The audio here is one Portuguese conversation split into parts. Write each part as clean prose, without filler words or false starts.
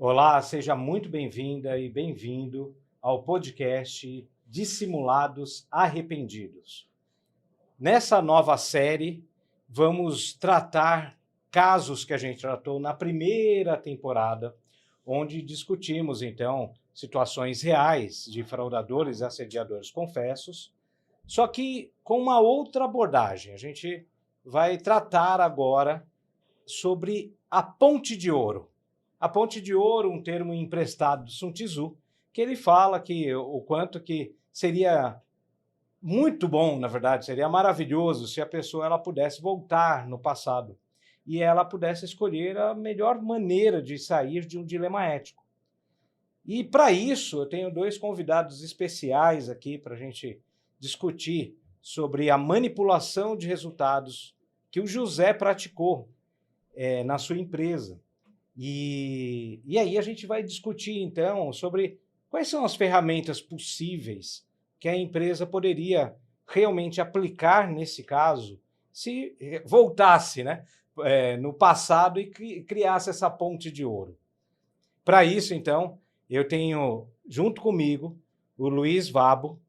Olá, seja muito bem-vinda e bem-vindo ao podcast Dissimulados Arrependidos. Nessa nova série, vamos tratar casos que a gente tratou na primeira temporada, onde discutimos, então, situações reais de fraudadores e assediadores confessos, só que com uma outra abordagem. A gente vai tratar agora sobre a Ponte de Ouro. A Ponte de Ouro, um termo emprestado do Sun Tzu, que ele fala que o quanto que seria muito bom, na verdade, seria maravilhoso se a pessoa ela pudesse voltar no passado e ela pudesse escolher a melhor maneira de sair de um dilema ético. E para isso, eu tenho dois convidados especiais aqui para a gente discutir sobre a manipulação de resultados que o José praticou na sua empresa. E aí a gente vai discutir, então, sobre quais são as ferramentas possíveis que a empresa poderia realmente aplicar nesse caso, se voltasse, né, no passado e criasse essa ponte de ouro. Para isso, então, eu tenho junto comigo o Luiz Vabo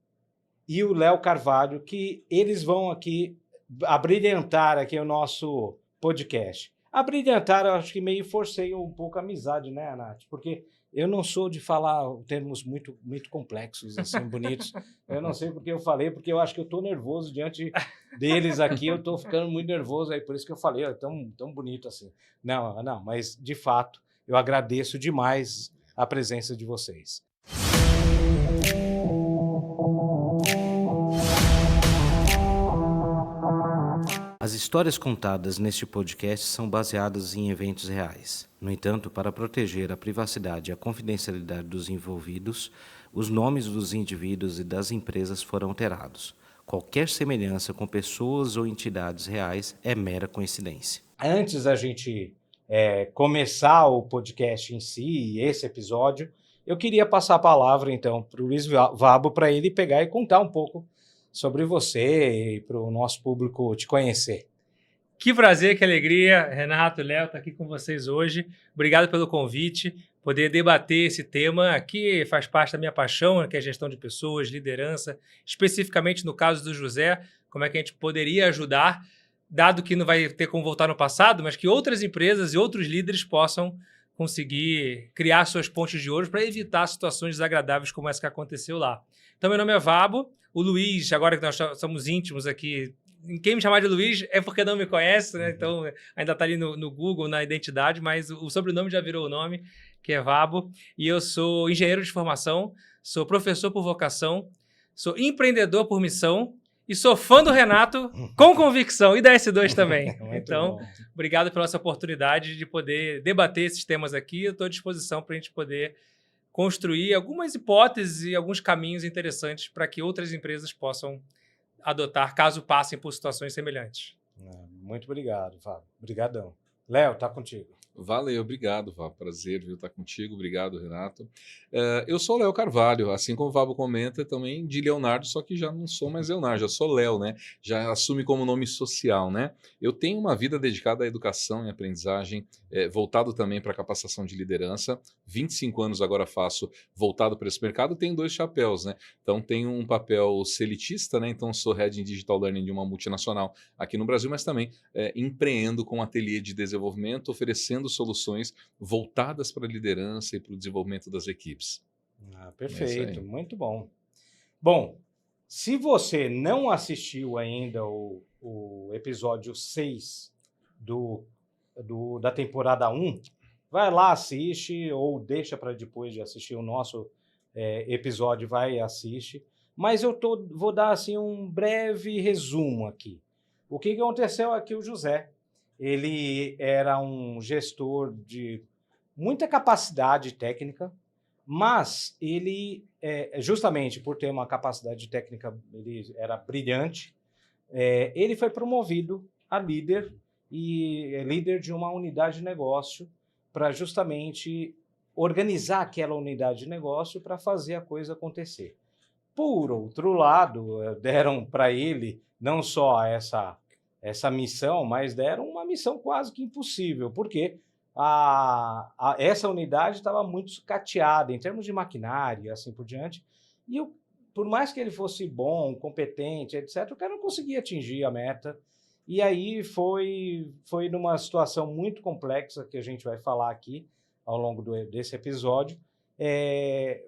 e o Léo Carvalho, que eles vão aqui abrilhantar aqui o nosso podcast. Abrilhantar, eu acho que meio forcei um pouco a amizade, né, Nath? Porque eu não sou de falar termos muito, muito complexos, assim, bonitos. Eu não sei porque eu falei, porque eu acho que eu estou nervoso diante deles aqui, eu estou ficando muito nervoso, aí por isso que eu falei, é tão bonito assim. Não, mas de fato, eu agradeço demais a presença de vocês. As histórias contadas neste podcast são baseadas em eventos reais. No entanto, para proteger a privacidade e a confidencialidade dos envolvidos, os nomes dos indivíduos e das empresas foram alterados. Qualquer semelhança com pessoas ou entidades reais é mera coincidência. Antes da gente começar o podcast em si, e esse episódio, eu queria passar a palavra, então, para o Luiz Vabo, para ele pegar e contar um pouco sobre você e para o nosso público te conhecer. Que prazer, que alegria, Renato, Léo, estar aqui com vocês hoje. Obrigado pelo convite, poder debater esse tema que faz parte da minha paixão, que é gestão de pessoas, liderança, especificamente no caso do José, como é que a gente poderia ajudar, dado que não vai ter como voltar no passado, mas que outras empresas e outros líderes possam conseguir criar suas pontes de ouro para evitar situações desagradáveis como essa que aconteceu lá. Então, meu nome é Vabo, o Luiz, agora que nós somos íntimos aqui, quem me chamar de Luiz é porque não me conhece, né? Então ainda está ali no Google, na identidade, mas o sobrenome já virou o nome, que é Vabo. E eu sou engenheiro de formação, sou professor por vocação, sou empreendedor por missão e sou fã do Renato com convicção e da S2 também. Então, obrigado pela essa oportunidade de poder debater esses temas aqui. Eu estou à disposição para a gente poder construir algumas hipóteses e alguns caminhos interessantes para que outras empresas possam adotar caso passem por situações semelhantes. Muito obrigado, Fábio. Obrigadão. Léo, tá contigo. Valeu, obrigado, Vabo. Prazer, viu, estar contigo. Obrigado, Renato. Eu sou o Léo Carvalho, assim como o Vabo comenta, também de Leonardo, só que já não sou mais Leonardo, já sou Léo, né? Já assume como nome social, né? Eu tenho uma vida dedicada à educação e aprendizagem, voltado também para a capacitação de liderança. 25 anos agora faço voltado para esse mercado, tenho dois chapéus, né? Então tenho um papel selitista, né? Então sou Head em Digital Learning de uma multinacional aqui no Brasil, mas também empreendo com um ateliê de desenvolvimento, oferecendo soluções voltadas para a liderança e para o desenvolvimento das equipes. Perfeito, muito bom. Bom, se você não assistiu ainda o episódio 6 da temporada 1, vai lá, assiste, ou deixa para depois de assistir o nosso episódio, vai e assiste. Mas eu vou dar assim, um breve resumo aqui. O que aconteceu aqui? O José, ele era um gestor de muita capacidade técnica, mas ele, justamente por ter uma capacidade técnica, ele era brilhante, ele foi promovido a líder, e líder de uma unidade de negócio, para justamente organizar aquela unidade de negócio para fazer a coisa acontecer. Por outro lado, deram para ele não só essa missão, mas deram uma missão quase que impossível, porque essa unidade estava muito sucateada em termos de maquinário e assim por diante. E por mais que ele fosse bom, competente, etc., o cara não conseguia atingir a meta. E aí foi numa situação muito complexa, que a gente vai falar aqui ao longo desse episódio,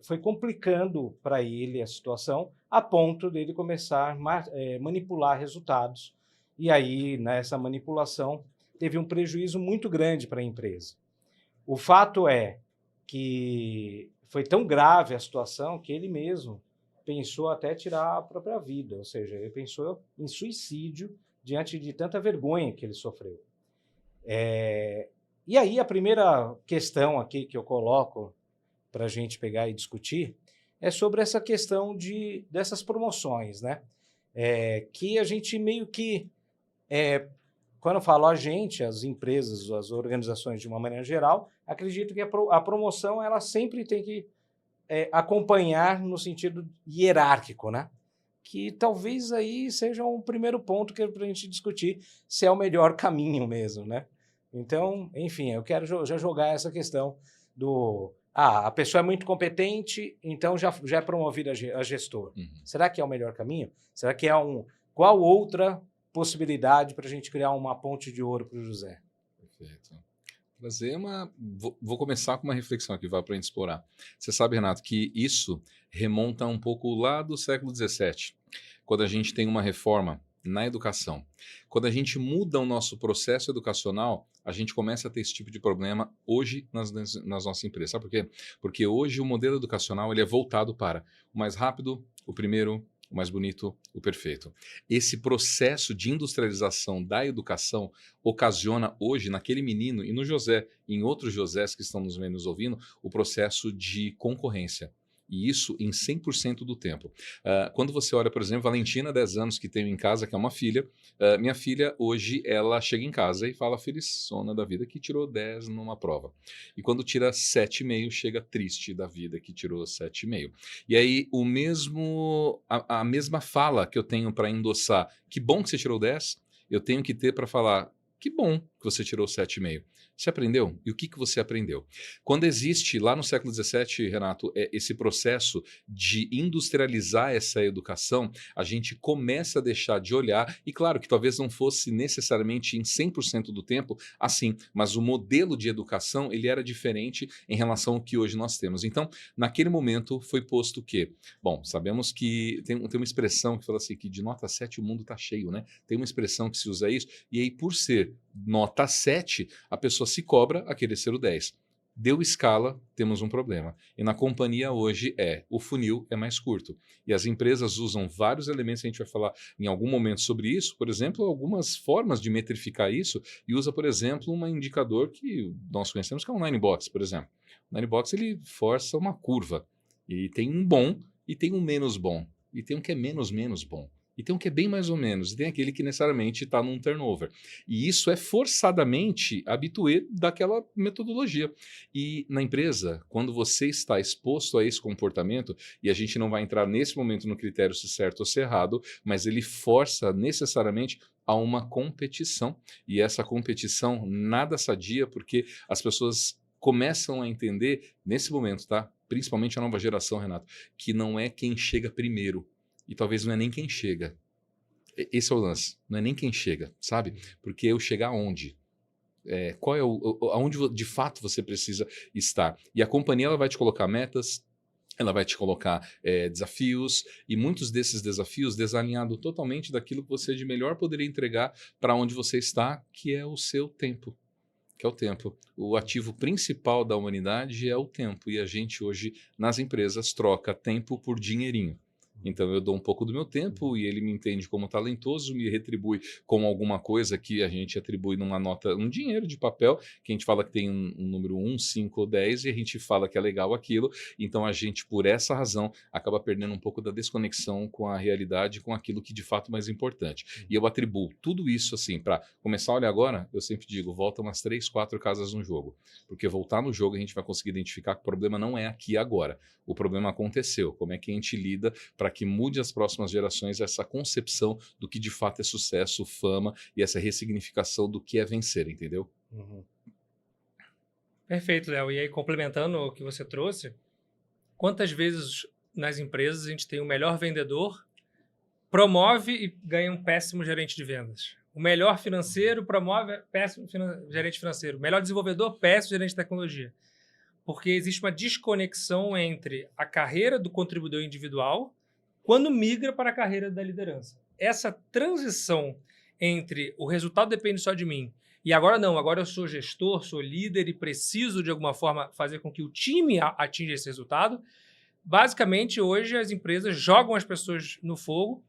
foi complicando para ele a situação, a ponto dele começar a manipular resultados. E aí, nessa manipulação, teve um prejuízo muito grande para a empresa. O fato é que foi tão grave a situação que ele mesmo pensou até tirar a própria vida, ou seja, ele pensou em suicídio diante de tanta vergonha que ele sofreu. E aí a primeira questão aqui que eu coloco para a gente pegar e discutir é sobre essa questão dessas promoções, né? Que a gente meio que, quando eu falo a gente, as empresas, as organizações de uma maneira geral, acredito que a promoção ela sempre tem que acompanhar no sentido hierárquico, né? Que talvez aí seja um primeiro ponto que é para a gente discutir se é o melhor caminho mesmo, né? Então, enfim, eu quero já jogar essa questão a pessoa é muito competente, então já é promovida a gestor. Uhum. Será que é o melhor caminho? Será que qual outra possibilidade para a gente criar uma ponte de ouro para o José? Perfeito. Vou começar com uma reflexão aqui, para a gente explorar. Você sabe, Renato, que isso remonta um pouco lá do século XVII, quando a gente tem uma reforma na educação. Quando a gente muda o nosso processo educacional, a gente começa a ter esse tipo de problema hoje nas nossas empresas. Sabe por quê? Porque hoje o modelo educacional ele é voltado para o mais rápido, o primeiro, o mais bonito, o perfeito. Esse processo de industrialização da educação ocasiona hoje, naquele menino, e no José, e em outros Josés que estão nos vendo nos ouvindo, o processo de concorrência. E isso em 100% do tempo. Quando você olha, por exemplo, Valentina, 10 anos, que tenho em casa, que é uma filha, minha filha, hoje, ela chega em casa e fala feliçona da vida que tirou 10 numa prova. E quando tira 7,5, chega triste da vida que tirou 7,5. E aí, a mesma fala que eu tenho para endossar, que bom que você tirou 10, eu tenho que ter para falar, que bom que você tirou 7,5. Você aprendeu? E o que você aprendeu? Quando existe, lá no século XVII, Renato, esse processo de industrializar essa educação, a gente começa a deixar de olhar, e claro que talvez não fosse necessariamente em 100% do tempo assim, mas o modelo de educação ele era diferente em relação ao que hoje nós temos. Então, naquele momento foi posto que, bom, sabemos que tem uma expressão que fala assim, que de nota 7 o mundo está cheio, né? Tem uma expressão que se usa isso, e aí por ser nota 7, a pessoa se cobra a querer ser o 10. Deu escala, temos um problema. E na companhia hoje o funil é mais curto. E as empresas usam vários elementos, a gente vai falar em algum momento sobre isso, por exemplo, algumas formas de metrificar isso, e usa, por exemplo, um indicador que nós conhecemos que é o Ninebox, por exemplo. O Ninebox ele força uma curva. E tem um bom e tem um menos bom. E tem um que é menos bom. E tem um que é bem mais ou menos, e tem aquele que necessariamente está num turnover. E isso é forçadamente habitué daquela metodologia. E na empresa, quando você está exposto a esse comportamento, e a gente não vai entrar nesse momento no critério se certo ou se errado, mas ele força necessariamente a uma competição. E essa competição nada sadia, porque as pessoas começam a entender nesse momento, tá? Principalmente a nova geração, Renato, que não é quem chega primeiro. E talvez não é nem quem chega. Esse é o lance. Não é nem quem chega, sabe? Porque eu chegar aonde? Qual é aonde de fato você precisa estar? E a companhia ela vai te colocar metas, ela vai te colocar desafios, e muitos desses desafios desalinhado totalmente daquilo que você de melhor poderia entregar para onde você está, que é o seu tempo. Que é o tempo. O ativo principal da humanidade é o tempo. E a gente hoje, nas empresas, troca tempo por dinheirinho. Então eu dou um pouco do meu tempo e ele me entende como talentoso, me retribui com alguma coisa que a gente atribui numa nota, um dinheiro de papel, que a gente fala que tem um número 1, 5 ou 10 e a gente fala que é legal aquilo. Então a gente, por essa razão, acaba perdendo um pouco da desconexão com a realidade, com aquilo que de fato é mais importante. E eu atribuo tudo isso assim, para começar a olhar agora, eu sempre digo, volta umas 3, 4 casas no jogo. Porque voltar no jogo a gente vai conseguir identificar que o problema não é aqui agora. O problema aconteceu. Como é que a gente lida para que mude as próximas gerações essa concepção do que de fato é sucesso, fama e essa ressignificação do que é vencer, entendeu? Uhum. Perfeito, Léo. E aí, complementando o que você trouxe, quantas vezes nas empresas a gente tem o melhor vendedor, promove e ganha um péssimo gerente de vendas? O melhor financeiro promove péssimo gerente financeiro. O melhor desenvolvedor, péssimo gerente de tecnologia. Porque existe uma desconexão entre a carreira do contribuidor individual quando migra para a carreira da liderança. Essa transição entre o resultado depende só de mim e agora não, agora eu sou gestor, sou líder e preciso de alguma forma fazer com que o time atinja esse resultado. Basicamente, hoje as empresas jogam as pessoas no fogo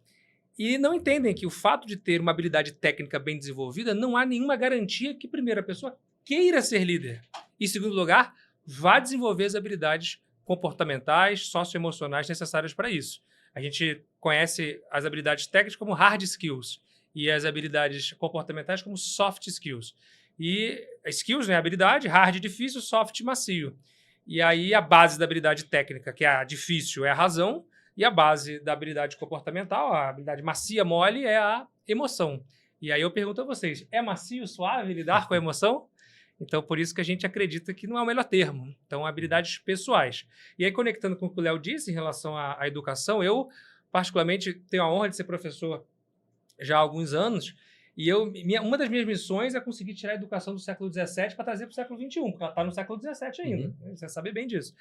e não entendem que o fato de ter uma habilidade técnica bem desenvolvida não há nenhuma garantia que, primeiro, a pessoa queira ser líder. E, em segundo lugar, vá desenvolver as habilidades comportamentais, socioemocionais necessárias para isso. A gente conhece as habilidades técnicas como hard skills e as habilidades comportamentais como soft skills. E skills, né, habilidade, hard difícil, soft macio. E aí a base da habilidade técnica, que é a difícil, é a razão, e a base da habilidade comportamental, a habilidade macia, mole, é a emoção. E aí eu pergunto a vocês, é macio, suave lidar com a emoção? Então, por isso que a gente acredita que não é o melhor termo. Então, habilidades pessoais. E aí, conectando com o que o Léo disse em relação à educação, eu, particularmente, tenho a honra de ser professor já há alguns anos, e uma das minhas missões é conseguir tirar a educação do século XVII para trazer para o século XXI, porque ela está no século XVII ainda. Você sabe bem disso.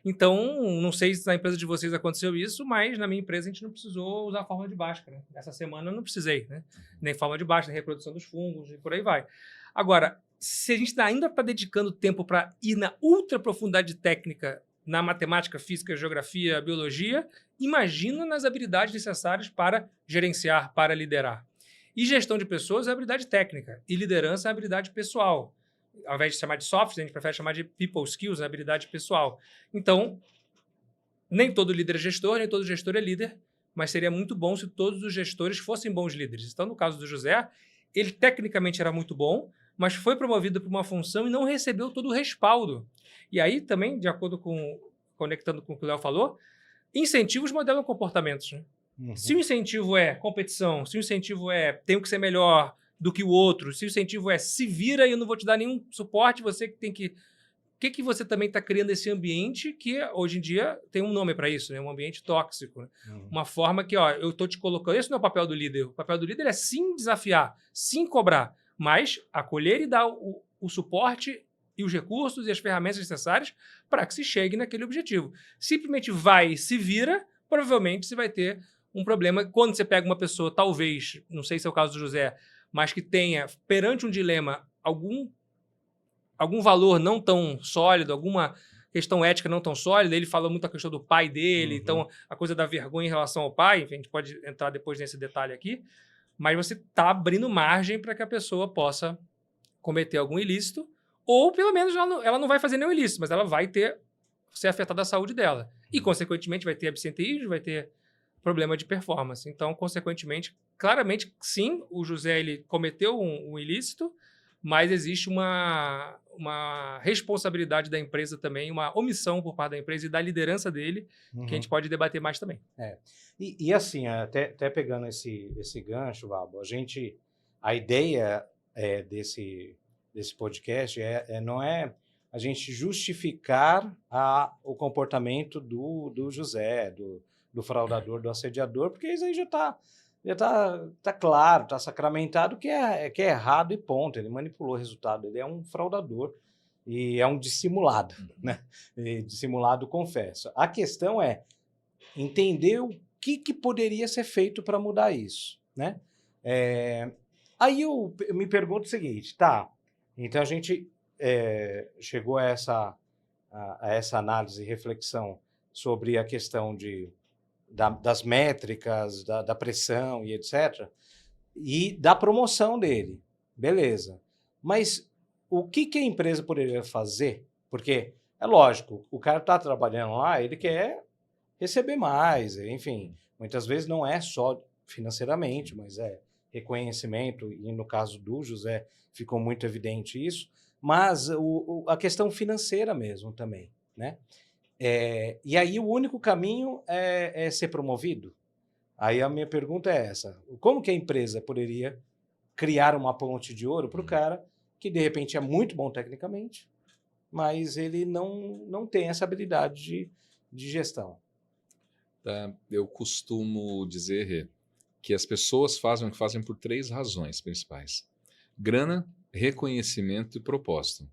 Então, não sei se na empresa de vocês aconteceu isso, mas na minha empresa a gente não precisou usar forma de Bhaskara. Essa semana eu não precisei, né? Nem forma de Bhaskara, nem reprodução dos fungos e por aí vai. Agora, se a gente ainda está dedicando tempo para ir na ultra profundidade técnica na matemática, física, geografia, biologia, imagina nas habilidades necessárias para gerenciar, para liderar. E gestão de pessoas é habilidade técnica, e liderança é habilidade pessoal. Ao invés de chamar de soft, a gente prefere chamar de people skills, habilidade pessoal. Então, nem todo líder é gestor, nem todo gestor é líder, mas seria muito bom se todos os gestores fossem bons líderes. Então, no caso do José, ele tecnicamente era muito bom, mas foi promovido para uma função e não recebeu todo o respaldo. E aí, também, de acordo com, conectando com o que o Léo falou, incentivos modelam comportamentos. Né? Se o incentivo é competição, se o incentivo é tenho que ser melhor do que o outro, se o incentivo é se vira e eu não vou te dar nenhum suporte, você que tem que... O que você também está criando esse ambiente que, hoje em dia, tem um nome para isso, né? Um ambiente tóxico. Né? Uma forma que, ó, eu estou te colocando... Esse não é o papel do líder. O papel do líder é sim desafiar, sim cobrar, mas acolher e dar o suporte e os recursos e as ferramentas necessárias para que se chegue naquele objetivo. Simplesmente vai e se vira, provavelmente você vai ter um problema. Quando você pega uma pessoa, talvez, não sei se é o caso do José, mas que tenha, perante um dilema, algum valor não tão sólido, alguma questão ética não tão sólida, ele fala muito a questão do pai dele, então a coisa da vergonha em relação ao pai, enfim, a gente pode entrar depois nesse detalhe aqui, mas você está abrindo margem para que a pessoa possa cometer algum ilícito, ou pelo menos ela não vai fazer nenhum ilícito, mas ela vai ser afetada a saúde dela. E, consequentemente, vai ter absenteísmo, vai ter problema de performance. Então, consequentemente, claramente, sim, o José ele cometeu um ilícito, mas existe uma responsabilidade da empresa também, uma omissão por parte da empresa e da liderança dele, que a gente pode debater mais também. E assim, até pegando esse gancho, Vabo, a ideia desse podcast não é a gente justificar o comportamento do José, do fraudador, do assediador, porque isso aí já está claro, está sacramentado que é errado e ponto. Ele manipulou o resultado, ele é um fraudador e é um dissimulado, né? Dissimulado, confesso. A questão é entender o que poderia ser feito para mudar isso, né? Aí eu me pergunto o seguinte, tá, então a gente chegou a essa análise e reflexão sobre a questão das métricas, da pressão e etc., e da promoção dele, beleza. Mas o que a empresa poderia fazer? Porque, é lógico, o cara está trabalhando lá, ele quer receber mais, enfim, muitas vezes não é só financeiramente, mas é reconhecimento, e no caso do José ficou muito evidente isso, mas a questão financeira mesmo também, né? E aí o único caminho é ser promovido? Aí a minha pergunta é essa, como que a empresa poderia criar uma ponte de ouro para o cara que de repente é muito bom tecnicamente, mas ele não tem essa habilidade de gestão. Tá? Eu costumo dizer, Rê, que as pessoas fazem o que fazem por 3 razões principais: grana, reconhecimento e propósito.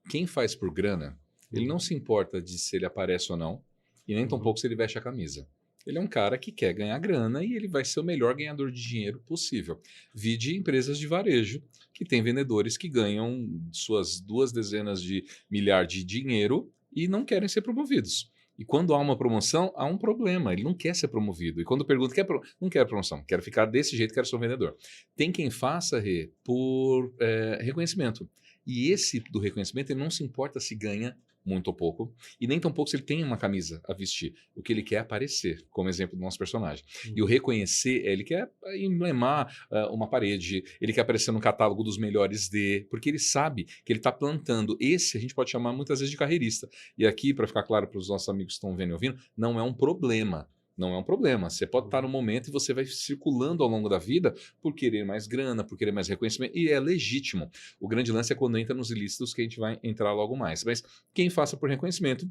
Quem faz por grana, ele não se importa de se ele aparece ou não, e nem tampouco se ele veste a camisa. Ele é um cara que quer ganhar grana e ele vai ser o melhor ganhador de dinheiro possível. Vide empresas de varejo, que tem vendedores que ganham suas 2 dezenas de milhares de dinheiro e não querem ser promovidos. E quando há uma promoção, há um problema. Ele não quer ser promovido. E quando pergunta, não quero promoção, quero ficar desse jeito, quero ser um vendedor. Tem quem faça, Rê, por reconhecimento. E esse do reconhecimento, ele não se importa se ganha muito ou pouco, e nem tampouco se ele tem uma camisa a vestir. O que ele quer é aparecer, como exemplo do nosso personagem. E o reconhecer, ele quer emblemar uma parede, ele quer aparecer no catálogo dos melhores porque ele sabe que ele está plantando. Esse a gente pode chamar muitas vezes de carreirista. E aqui, para ficar claro para os nossos amigos que estão vendo e ouvindo, não é um problema. Não é um problema. Você pode estar no momento e você vai circulando ao longo da vida por querer mais grana, por querer mais reconhecimento, e é legítimo. O grande lance é quando entra nos ilícitos, que a gente vai entrar logo mais. Mas quem faça por reconhecimento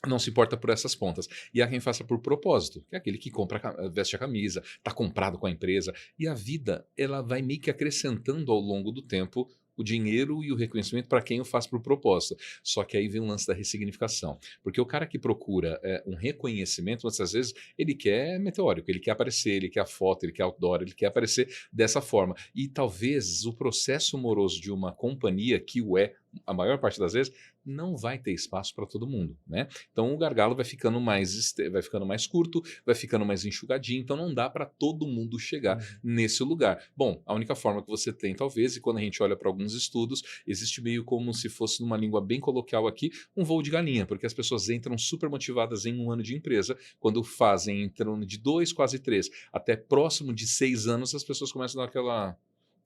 não se importa por essas pontas. E há quem faça por propósito, que é aquele que compra, veste a camisa, está comprado com a empresa. E a vida, ela vai meio que acrescentando ao longo do tempo o dinheiro e o reconhecimento para quem o faz por propósito. Só que aí vem o lance da ressignificação. Porque o cara que procura um reconhecimento, muitas vezes, ele quer meteórico, ele quer aparecer, ele quer a foto, ele quer outdoor, ele quer aparecer dessa forma. E talvez o processo moroso de uma companhia, que o é a maior parte das vezes, não vai ter espaço para todo mundo, né? Então o gargalo vai ficando mais curto, vai ficando mais enxugadinho, então não dá para todo mundo chegar nesse lugar. Bom, a única forma que você tem, talvez, e quando a gente olha para alguns estudos, existe meio como se fosse, numa língua bem coloquial aqui, um voo de galinha, porque as pessoas entram super motivadas em um ano de empresa, quando fazem em torno de 2, quase 3, até próximo de 6 anos, as pessoas começam a dar aquela...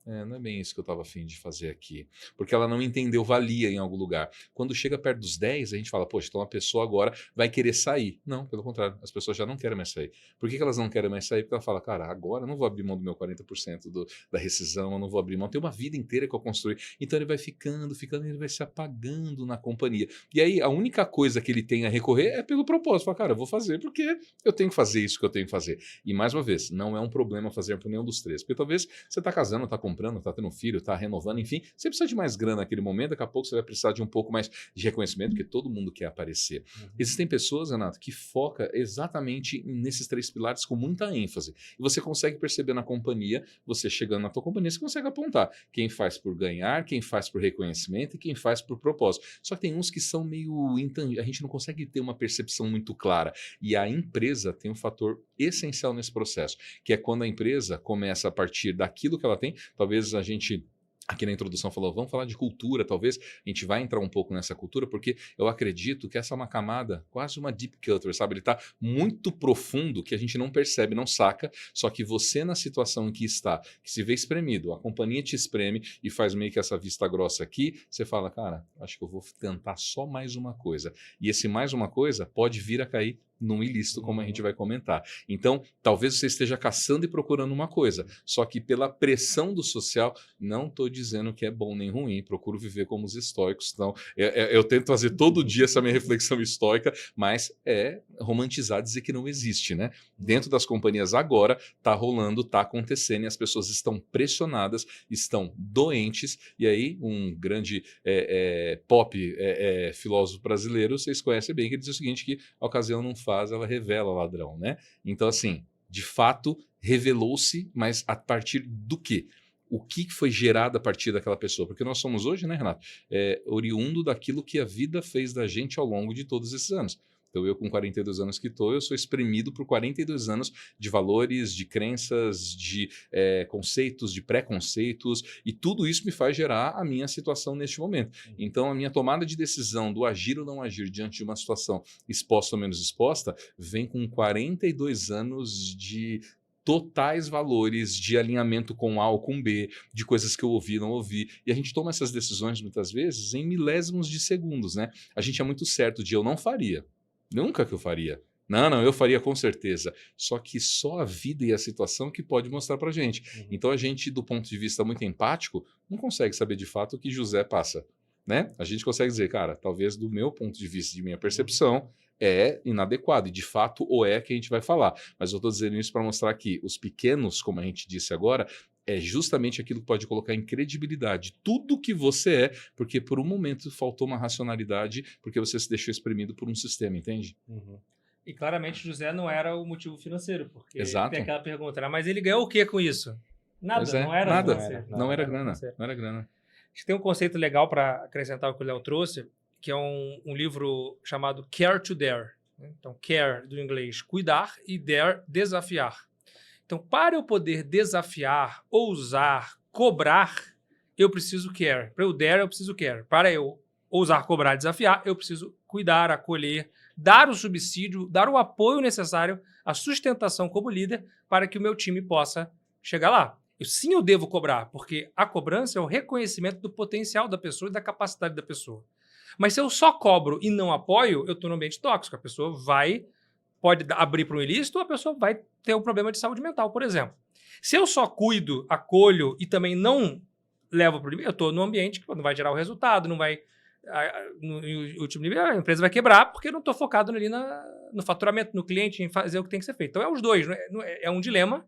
não é bem isso que eu estava a fim de fazer aqui. Porque ela não entendeu valia em algum lugar. Quando chega perto dos 10, a gente fala, poxa, então a pessoa agora vai querer sair. Não, pelo contrário, as pessoas já não querem mais sair. Por que elas não querem mais sair? Porque ela fala, cara, agora eu não vou abrir mão do meu 40% da rescisão, eu não vou abrir mão. Tem uma vida inteira que eu construí. Então ele vai ficando, ele vai se apagando na companhia. E aí a única coisa que ele tem a recorrer é pelo propósito. Fala, cara, eu vou fazer porque eu tenho que fazer isso que eu tenho que fazer. E mais uma vez, não é um problema fazer por nenhum dos 3. Porque talvez você está casando, está comprando, está tendo um filho, está renovando, enfim, você precisa de mais grana naquele momento, daqui a pouco você vai precisar de um pouco mais de reconhecimento, porque todo mundo quer aparecer. Existem pessoas, Renato, que focam exatamente nesses 3 pilares com muita ênfase. E você consegue perceber na companhia, você chegando na tua companhia, você consegue apontar quem faz por ganhar, quem faz por reconhecimento e quem faz por propósito. Só que tem uns que são meio intangíveis, a gente não consegue ter uma percepção muito clara. E a empresa tem um fator essencial nesse processo, que é quando a empresa começa a partir daquilo que ela tem, talvez a gente aqui na introdução falou, vamos falar de cultura, talvez a gente vai entrar um pouco nessa cultura, porque eu acredito que essa é uma camada, quase uma deep culture, sabe? Ele está muito profundo que a gente não percebe, não saca, só que você na situação em que está, que se vê espremido, a companhia te espreme e faz meio que essa vista grossa aqui, você fala, cara, acho que eu vou tentar só mais uma coisa. E esse mais uma coisa pode vir a cair num ilícito, como a gente vai comentar. Então, talvez você esteja caçando e procurando uma coisa, só que pela pressão do social, não estou dizendo que é bom nem ruim, procuro viver como os estoicos. Então, eu tento fazer todo dia essa minha reflexão estoica, mas é romantizar dizer que não existe, né? Dentro das companhias agora, está rolando, está acontecendo, e as pessoas estão pressionadas, estão doentes, e aí um grande filósofo brasileiro, vocês conhecem bem, que diz o seguinte, que a ocasião não faz, ela revela ladrão, né? Então, assim, de fato, revelou-se, mas a partir do quê? O que foi gerado a partir daquela pessoa? Porque nós somos hoje, né, Renato, oriundo daquilo que a vida fez da gente ao longo de todos esses anos. Então, eu com 42 anos que estou, eu sou espremido por 42 anos de valores, de crenças, de conceitos, de preconceitos, e tudo isso me faz gerar a minha situação neste momento. Então, a minha tomada de decisão do agir ou não agir diante de uma situação exposta ou menos exposta, vem com 42 anos de totais valores de alinhamento com A ou com B, de coisas que eu ouvi, não ouvi, e a gente toma essas decisões muitas vezes em milésimos de segundos, né? A gente é muito certo de eu não faria. Nunca que eu faria. Não, eu faria com certeza. Só que só a vida e a situação que pode mostrar pra gente. Então a gente, do ponto de vista muito empático, não consegue saber de fato o que José passa. né? A gente consegue dizer, cara, talvez do meu ponto de vista, de minha percepção, é inadequado, e de fato o é que a gente vai falar. Mas eu estou dizendo isso para mostrar que os pequenos, como a gente disse agora, é justamente aquilo que pode colocar em credibilidade tudo que você é, porque por um momento faltou uma racionalidade, porque você se deixou exprimido por um sistema, entende? Uhum. E claramente José não era o motivo financeiro, porque Exato. tem aquela pergunta, né? Mas ele ganhou o que com isso? Nada, Pois é, não era nada. financeiro. Não era grana, financeiro. não era grana. Acho que tem um conceito legal para acrescentar o que o Léo trouxe, que é um livro chamado Care to Dare. Então, care do inglês, cuidar, e dare, desafiar. Então, para eu poder desafiar, ousar, cobrar, eu preciso care. Para eu dare, eu preciso care. Para eu ousar, cobrar, desafiar, eu preciso cuidar, acolher, dar o subsídio, dar o apoio necessário, a sustentação como líder, para que o meu time possa chegar lá. Sim, eu devo cobrar, porque a cobrança é o reconhecimento do potencial da pessoa e da capacidade da pessoa. Mas se eu só cobro e não apoio, eu estou num ambiente tóxico. A pessoa pode abrir para um ilícito, ou a pessoa vai ter um problema de saúde mental, por exemplo. Se eu só cuido, acolho e também não levo para o limite, eu estou num ambiente que não vai gerar o resultado, não vai... No último nível, a empresa vai quebrar porque eu não estou focado ali no faturamento, no cliente, em fazer o que tem que ser feito. Então é os dois, é um dilema,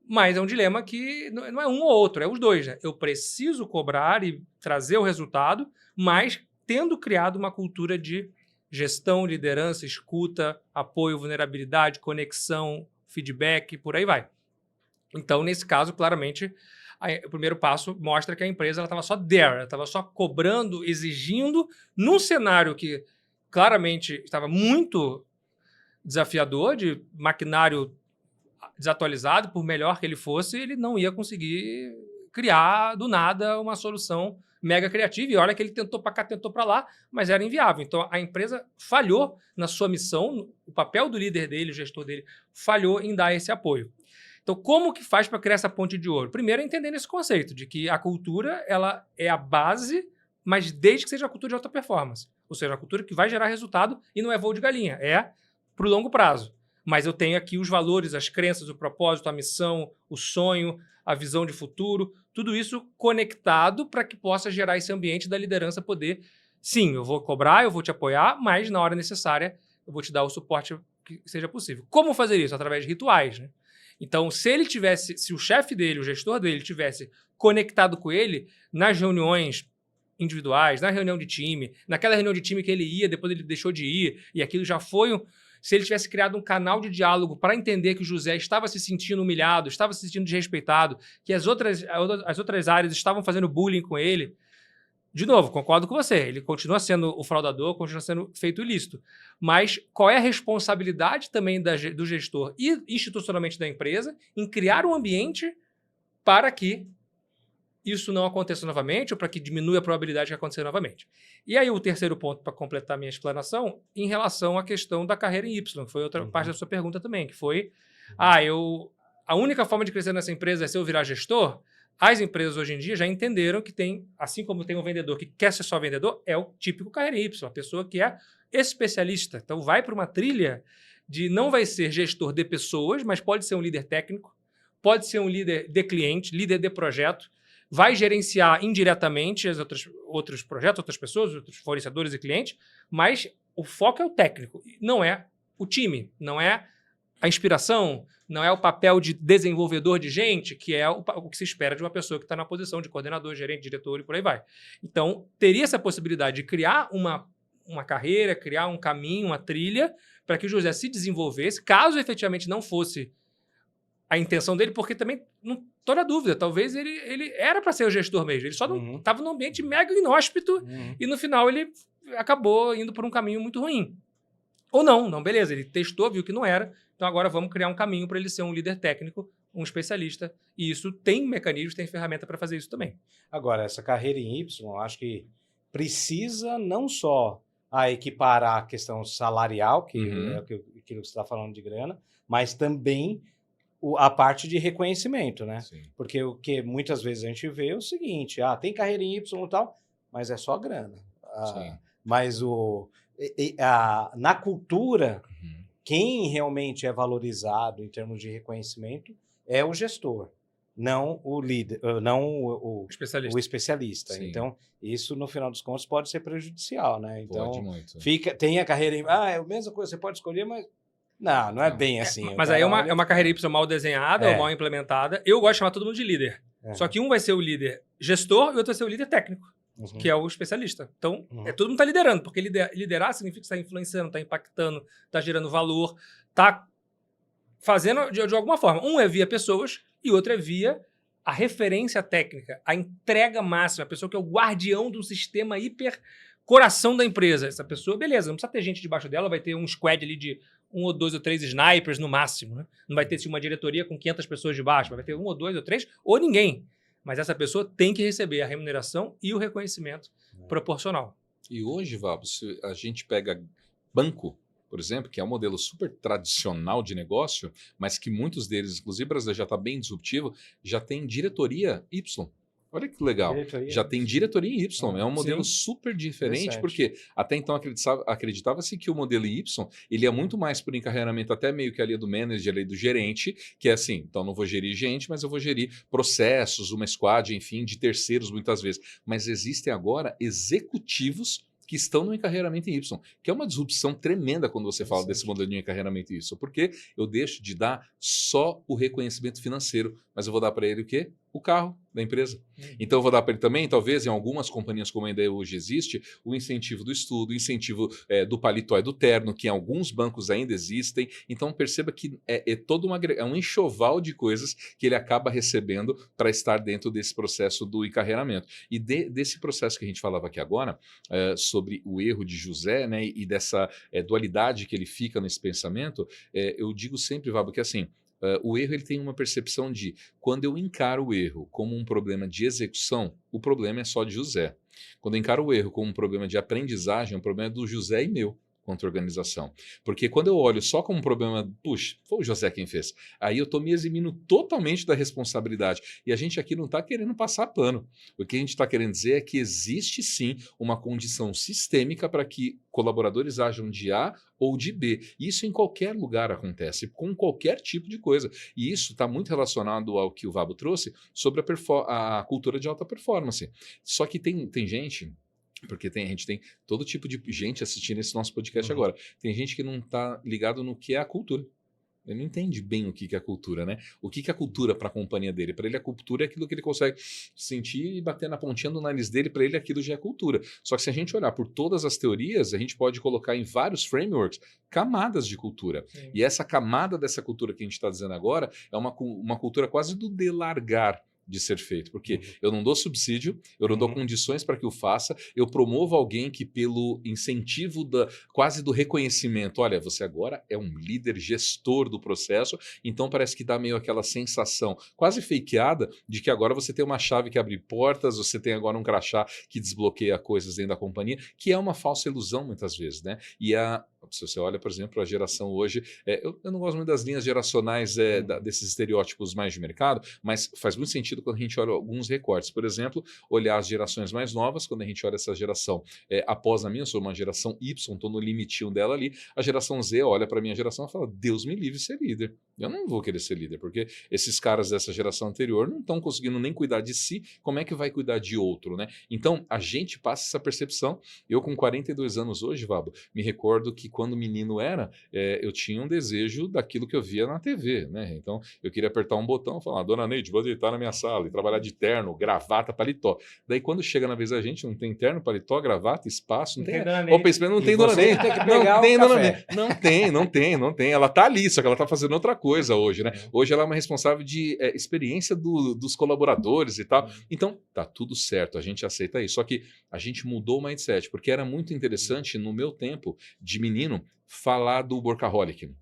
mas é um dilema que não é um ou outro, é os dois. Né? Eu preciso cobrar e trazer o resultado, mas tendo criado uma cultura de gestão, liderança, escuta, apoio, vulnerabilidade, conexão, feedback, por aí vai. Então, nesse caso, claramente, o primeiro passo mostra que a empresa estava só there, ela estava só cobrando, exigindo, num cenário que claramente estava muito desafiador, de maquinário desatualizado, por melhor que ele fosse, ele não ia conseguir criar do nada uma solução mega criativa. E olha que ele tentou para cá, tentou para lá, mas era inviável. Então a empresa falhou na sua missão, o papel do líder dele, o gestor dele, falhou em dar esse apoio. Então, como que faz para criar essa ponte de ouro? Primeiro, entendendo esse conceito de que a cultura ela é a base, mas desde que seja a cultura de alta performance. Ou seja, a cultura que vai gerar resultado e não é voo de galinha, é para o longo prazo. Mas eu tenho aqui os valores, as crenças, o propósito, a missão, o sonho, a visão de futuro, tudo isso conectado para que possa gerar esse ambiente da liderança poder, sim, eu vou cobrar, eu vou te apoiar, mas na hora necessária eu vou te dar o suporte que seja possível. Como fazer isso? Através de rituais, né? Então, se o chefe dele, o gestor dele, tivesse conectado com ele nas reuniões individuais, na reunião de time, naquela reunião de time que ele ia, depois ele deixou de ir, e aquilo já foi se ele tivesse criado um canal de diálogo para entender que o José estava se sentindo humilhado, estava se sentindo desrespeitado, que as outras áreas estavam fazendo bullying com ele. De novo, concordo com você, ele continua sendo o fraudador, continua sendo feito ilícito. Mas qual é a responsabilidade também do gestor e institucionalmente da empresa em criar um ambiente para que isso não aconteça novamente ou para que diminua a probabilidade de acontecer novamente. E aí o terceiro ponto para completar minha explanação, em relação à questão da carreira em Y, que foi outra parte da sua pergunta também, que foi, a única forma de crescer nessa empresa é se eu virar gestor? As empresas hoje em dia já entenderam que tem, assim como tem um vendedor que quer ser só vendedor, é o típico carreira em Y, a pessoa que é especialista. Então vai para uma trilha de não vai ser gestor de pessoas, mas pode ser um líder técnico, pode ser um líder de cliente, líder de projeto, vai gerenciar indiretamente outros projetos, outras pessoas, outros fornecedores e clientes, mas o foco é o técnico, não é o time, não é a inspiração, não é o papel de desenvolvedor de gente, que é o que se espera de uma pessoa que está na posição de coordenador, gerente, diretor e por aí vai. Então, teria essa possibilidade de criar uma carreira, criar um caminho, uma trilha, para que o José se desenvolvesse, caso efetivamente não fosse a intenção dele, porque também não estou na dúvida, talvez ele era para ser o gestor mesmo, ele só não estava num ambiente mega inóspito e no final ele acabou indo por um caminho muito ruim. Ou não, beleza, ele testou, viu que não era, então agora vamos criar um caminho para ele ser um líder técnico, um especialista, e isso tem mecanismos, tem ferramenta para fazer isso também. Agora, essa carreira em Y, eu acho que precisa não só equiparar a questão salarial, que é aquilo que você está falando de grana, mas também a parte de reconhecimento, né? Sim. Porque o que muitas vezes a gente vê é o seguinte, tem carreira em Y e tal, mas é só grana. Mas na cultura, quem realmente é valorizado em termos de reconhecimento é o gestor. não o líder, não Especialista. o especialista. Sim. Então, isso, no final dos contos, pode ser prejudicial, né? Pode Então, muito. tem a carreira é a mesma coisa, você pode escolher, mas não é Não. bem assim. Mas O aí cara é olha- uma carreira Y mal desenhada ou É. mal implementada. Eu gosto de chamar todo mundo de líder. É. Só que um vai ser o líder gestor e o outro vai ser o líder técnico, Uhum. que é o especialista. Então, Uhum. todo mundo está liderando, porque liderar significa estar influenciando, está impactando, está gerando valor, está fazendo de alguma forma. Um é via pessoas e o outro é via a referência técnica, a entrega máxima, a pessoa que é o guardião do sistema hiper coração da empresa. Essa pessoa, beleza, não precisa ter gente debaixo dela, vai ter um squad ali de 1 ou 2 ou 3 snipers no máximo, né? Não vai ter assim, uma diretoria com 500 pessoas debaixo, vai ter 1 ou 2 ou 3 ou ninguém. Mas essa pessoa tem que receber a remuneração e o reconhecimento proporcional. E hoje, Vabo, se a gente pega banco, por exemplo, que é um modelo super tradicional de negócio, mas que muitos deles, inclusive o Brasil já está bem disruptivo, já tem diretoria Y. Olha que legal. Diretoria Já tem diretoria em Y. É um modelo Sim. super diferente, Interessante. porque até então acreditava-se que o modelo Y ele é muito mais por encarreiramento, até meio que ali do manager, ali do gerente, que é assim, então não vou gerir gente, mas eu vou gerir processos, uma squad, enfim, de terceiros muitas vezes. Mas existem agora executivos que estão no encarreiramento em Y, que é uma disrupção tremenda quando você fala desse modelo de encarreiramento em Y, porque eu deixo de dar só o reconhecimento financeiro, mas eu vou dar para ele o quê? O carro da empresa. Então eu vou dar para ele também, talvez em algumas companhias como ainda hoje existe, o incentivo do estudo, o incentivo do paletó e do terno, que em alguns bancos ainda existem. Então perceba que é um enxoval de coisas que ele acaba recebendo para estar dentro desse processo do encarreiramento. E desse processo que a gente falava aqui agora, sobre o erro de José, né, e dessa dualidade que ele fica nesse pensamento, eu digo sempre, Vabo, que assim, o erro ele tem uma percepção de, quando eu encaro o erro como um problema de execução, o problema é só de José. Quando eu encaro o erro como um problema de aprendizagem, o problema é do José e meu quanto organização. Porque quando eu olho só como um problema, puxa, foi o José quem fez, aí eu estou me eximindo totalmente da responsabilidade. E a gente aqui não está querendo passar pano. O que a gente está querendo dizer é que existe sim uma condição sistêmica para que colaboradores ajam de A ou de B. Isso em qualquer lugar acontece, com qualquer tipo de coisa. E isso está muito relacionado ao que o Vabo trouxe sobre a cultura de alta performance. Só que tem gente... Porque a gente tem todo tipo de gente assistindo esse nosso podcast agora. Tem gente que não está ligado no que é a cultura. Ele não entende bem o que é a cultura, né? O que é a cultura para a companhia dele? Para ele, a cultura é aquilo que ele consegue sentir e bater na pontinha do nariz dele. Para ele, aquilo já é cultura. Só que se a gente olhar por todas as teorias, a gente pode colocar em vários frameworks camadas de cultura. Sim. E essa camada dessa cultura que a gente está dizendo agora é uma cultura quase do delargar de ser feito, porque eu não dou subsídio, eu não dou condições para que eu faça, eu promovo alguém que pelo incentivo quase do reconhecimento, olha, você agora é um líder gestor do processo, então parece que dá meio aquela sensação quase fakeada de que agora você tem uma chave que abre portas, você tem agora um crachá que desbloqueia coisas dentro da companhia, que é uma falsa ilusão muitas vezes, né? E se você olha, por exemplo, a geração hoje, eu não gosto muito das linhas geracionais desses estereótipos mais de mercado, mas faz muito sentido quando a gente olha alguns recortes. Por exemplo, olhar as gerações mais novas, quando a gente olha essa geração após a minha, eu sou uma geração Y, estou no limitinho dela ali, a geração Z olha para a minha geração e fala, Deus me livre de ser líder. Eu não vou querer ser líder, porque esses caras dessa geração anterior não estão conseguindo nem cuidar de si, como é que vai cuidar de outro, né? Então, a gente passa essa percepção. Eu, com 42 anos hoje, Vabo, me recordo que quando menino eu tinha um desejo daquilo que eu via na TV, né? Então, eu queria apertar um botão e falar, dona Neide, vou deitar na minha sala e trabalhar de terno, gravata, paletó. Daí, quando chega na vez da gente, não tem terno, paletó, gravata, espaço, não tem... Opa, espera, não tem dona Neide. Não tem dona Neide. Não tem. Ela tá ali, só que ela tá fazendo outra coisa hoje, né? Hoje ela é uma responsável de experiência dos colaboradores e tal. Então, tá tudo certo, a gente aceita isso. Só que a gente mudou o mindset, porque era muito interessante, no meu tempo de menino, falar do workaholic.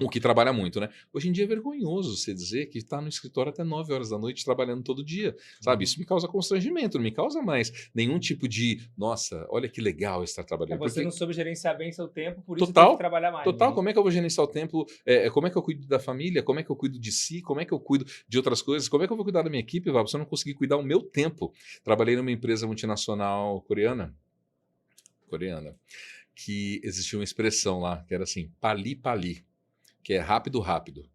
O que trabalha muito, né? Hoje em dia é vergonhoso você dizer que está no escritório até 9 horas da noite trabalhando todo dia, sabe? Isso me causa constrangimento, não me causa mais nenhum tipo de, nossa, olha que legal estar trabalhando. Você não soube gerenciar bem seu tempo, por isso Total, tem que trabalhar mais. Total, como é que eu vou gerenciar o tempo? Como é que eu cuido da família? Como é que eu cuido de si? Como é que eu cuido de outras coisas? Como é que eu vou cuidar da minha equipe, Val? Se eu não conseguir cuidar o meu tempo? Trabalhei numa empresa multinacional coreana, que existia uma expressão lá, que era assim, pali, pali, que é rápido, rápido.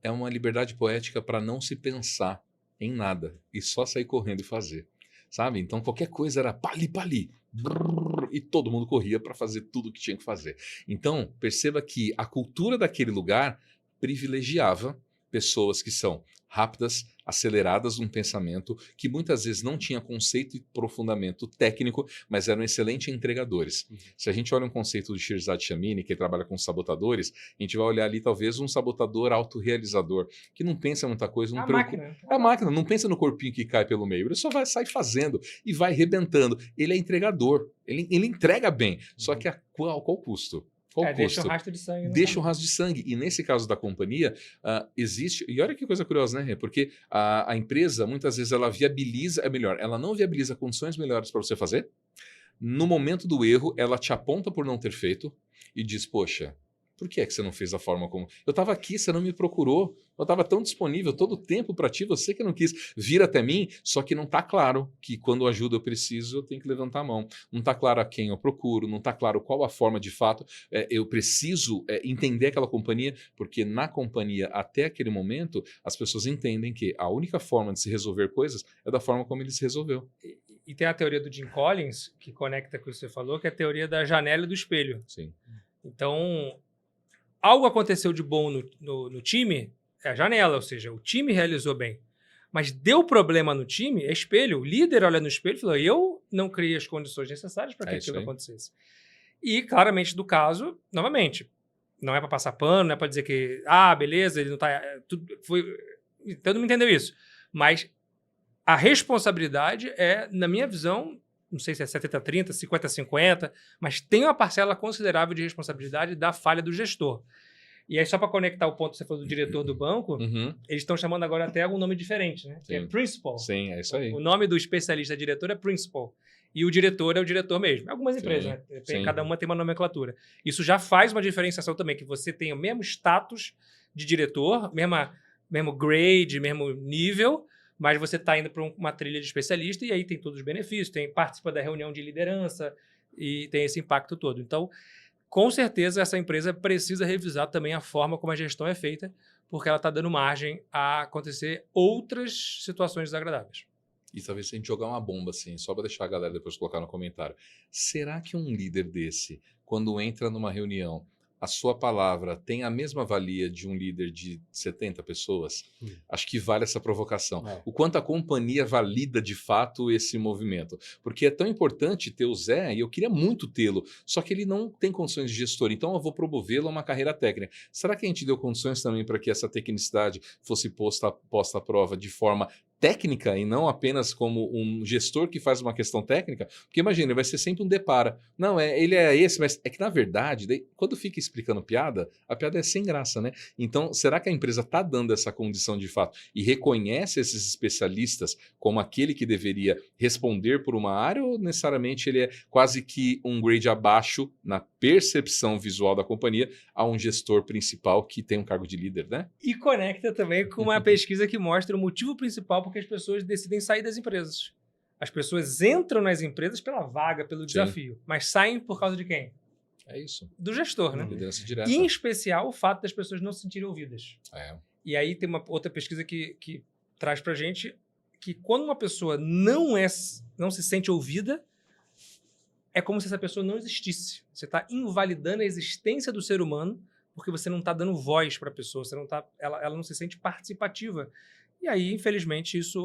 É uma liberdade poética para não se pensar em nada e só sair correndo e fazer, sabe? Então qualquer coisa era pali, brrr, e todo mundo corria para fazer tudo o que tinha que fazer. Então perceba que a cultura daquele lugar privilegiava pessoas que são rápidas, aceleradas num pensamento, que muitas vezes não tinha conceito e aprofundamento técnico, mas eram excelentes entregadores. Se a gente olha um conceito do Shirzad Chamini, que trabalha com sabotadores, a gente vai olhar ali talvez um sabotador autorrealizador, que não pensa muita coisa, não preocupa. Máquina. É a máquina, não pensa no corpinho que cai pelo meio, ele só vai sair fazendo e vai arrebentando. Ele é entregador, ele entrega bem, só que a qual custo? Qual custo? Deixa um rastro de sangue. Deixa um rastro de sangue. E nesse caso da companhia, existe... E olha que coisa curiosa, né, Rê? Porque a empresa, muitas vezes, ela viabiliza... É melhor, ela não viabiliza condições melhores para você fazer. No momento do erro, ela te aponta por não ter feito e diz, poxa, por que é que você não fez da forma como... Eu estava aqui, você não me procurou. Eu estava tão disponível todo o tempo para ti, você que não quis vir até mim, só que não está claro que quando ajuda eu preciso, eu tenho que levantar a mão. Não está claro a quem eu procuro, não está claro qual a forma de fato. Eu preciso entender aquela companhia, porque na companhia, até aquele momento, as pessoas entendem que a única forma de se resolver coisas é da forma como ele se resolveu. E tem a teoria do Jim Collins, que conecta com o que você falou, que é a teoria da janela e do espelho. Sim. Então, algo aconteceu de bom no time, é a janela, ou seja, o time realizou bem. Mas deu problema no time, é espelho. O líder olha no espelho e falou, eu não criei as condições necessárias para que aquilo acontecesse. E, claramente, do caso, novamente, não é para passar pano, não é para dizer que, beleza, ele não está... Todo mundo entendeu isso. Mas a responsabilidade é, na minha visão, não sei se é 70-30, 50-50, mas tem uma parcela considerável de responsabilidade da falha do gestor. E aí, só para conectar o ponto que você falou do diretor do banco, eles estão chamando agora até um nome diferente, né? Que é principal. Sim, é isso aí. O nome do especialista diretor é principal. E o diretor é o diretor mesmo. Algumas empresas, né? Cada uma tem uma nomenclatura. Isso já faz uma diferenciação também, que você tem o mesmo status de diretor, mesmo grade, mesmo nível, mas você está indo para uma trilha de especialista e aí tem todos os benefícios, participa da reunião de liderança e tem esse impacto todo. Então, com certeza, essa empresa precisa revisar também a forma como a gestão é feita, porque ela está dando margem a acontecer outras situações desagradáveis. E talvez se a gente jogar uma bomba assim, só para deixar a galera depois colocar no comentário. Será que um líder desse, quando entra numa reunião, a sua palavra tem a mesma valia de um líder de 70 pessoas? Acho que vale essa provocação. O quanto a companhia valida de fato esse movimento. Porque é tão importante ter o Zé, e eu queria muito tê-lo, só que ele não tem condições de gestor, então eu vou promovê-lo a uma carreira técnica. Será que a gente deu condições também para que essa tecnicidade fosse posta à prova de forma técnica e não apenas como um gestor que faz uma questão técnica? Porque imagina, ele vai ser sempre um depara. Não, ele é esse, mas é que na verdade, daí, quando fica explicando piada, a piada é sem graça, né? Então, será que a empresa está dando essa condição de fato e reconhece esses especialistas como aquele que deveria responder por uma área, ou necessariamente ele é quase que um grade abaixo na percepção visual da companhia a um gestor principal que tem um cargo de líder, né? E conecta também com uma pesquisa que mostra o motivo principal porque as pessoas decidem sair das empresas. As pessoas entram nas empresas pela vaga, pelo desafio, mas saem por causa de quem? É isso. Do gestor, né? Liderança direta. E, em especial, o fato das pessoas não se sentirem ouvidas. É. E aí tem uma outra pesquisa que traz pra gente que quando uma pessoa não se sente ouvida, é como se essa pessoa não existisse. Você está invalidando a existência do ser humano porque você não está dando voz para a pessoa, ela não se sente participativa. E aí, infelizmente, isso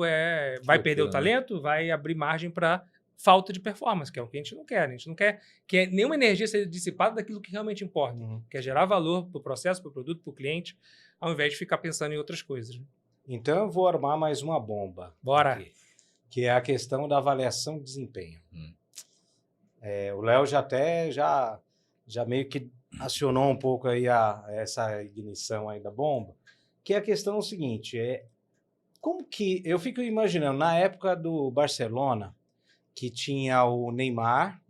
vai perder o talento, vai abrir margem para falta de performance, que é o que a gente não quer. A gente não quer que nenhuma energia seja dissipada daquilo que realmente importa, que é gerar valor para o processo, para o produto, para o cliente, ao invés de ficar pensando em outras coisas. Então, eu vou armar mais uma bomba. Bora! Aqui, que é a questão da avaliação de desempenho. O Léo já meio que acionou um pouco aí essa ignição aí da bomba, que é a questão seguinte, como que... Eu fico imaginando, na época do Barcelona, que tinha o Neymar,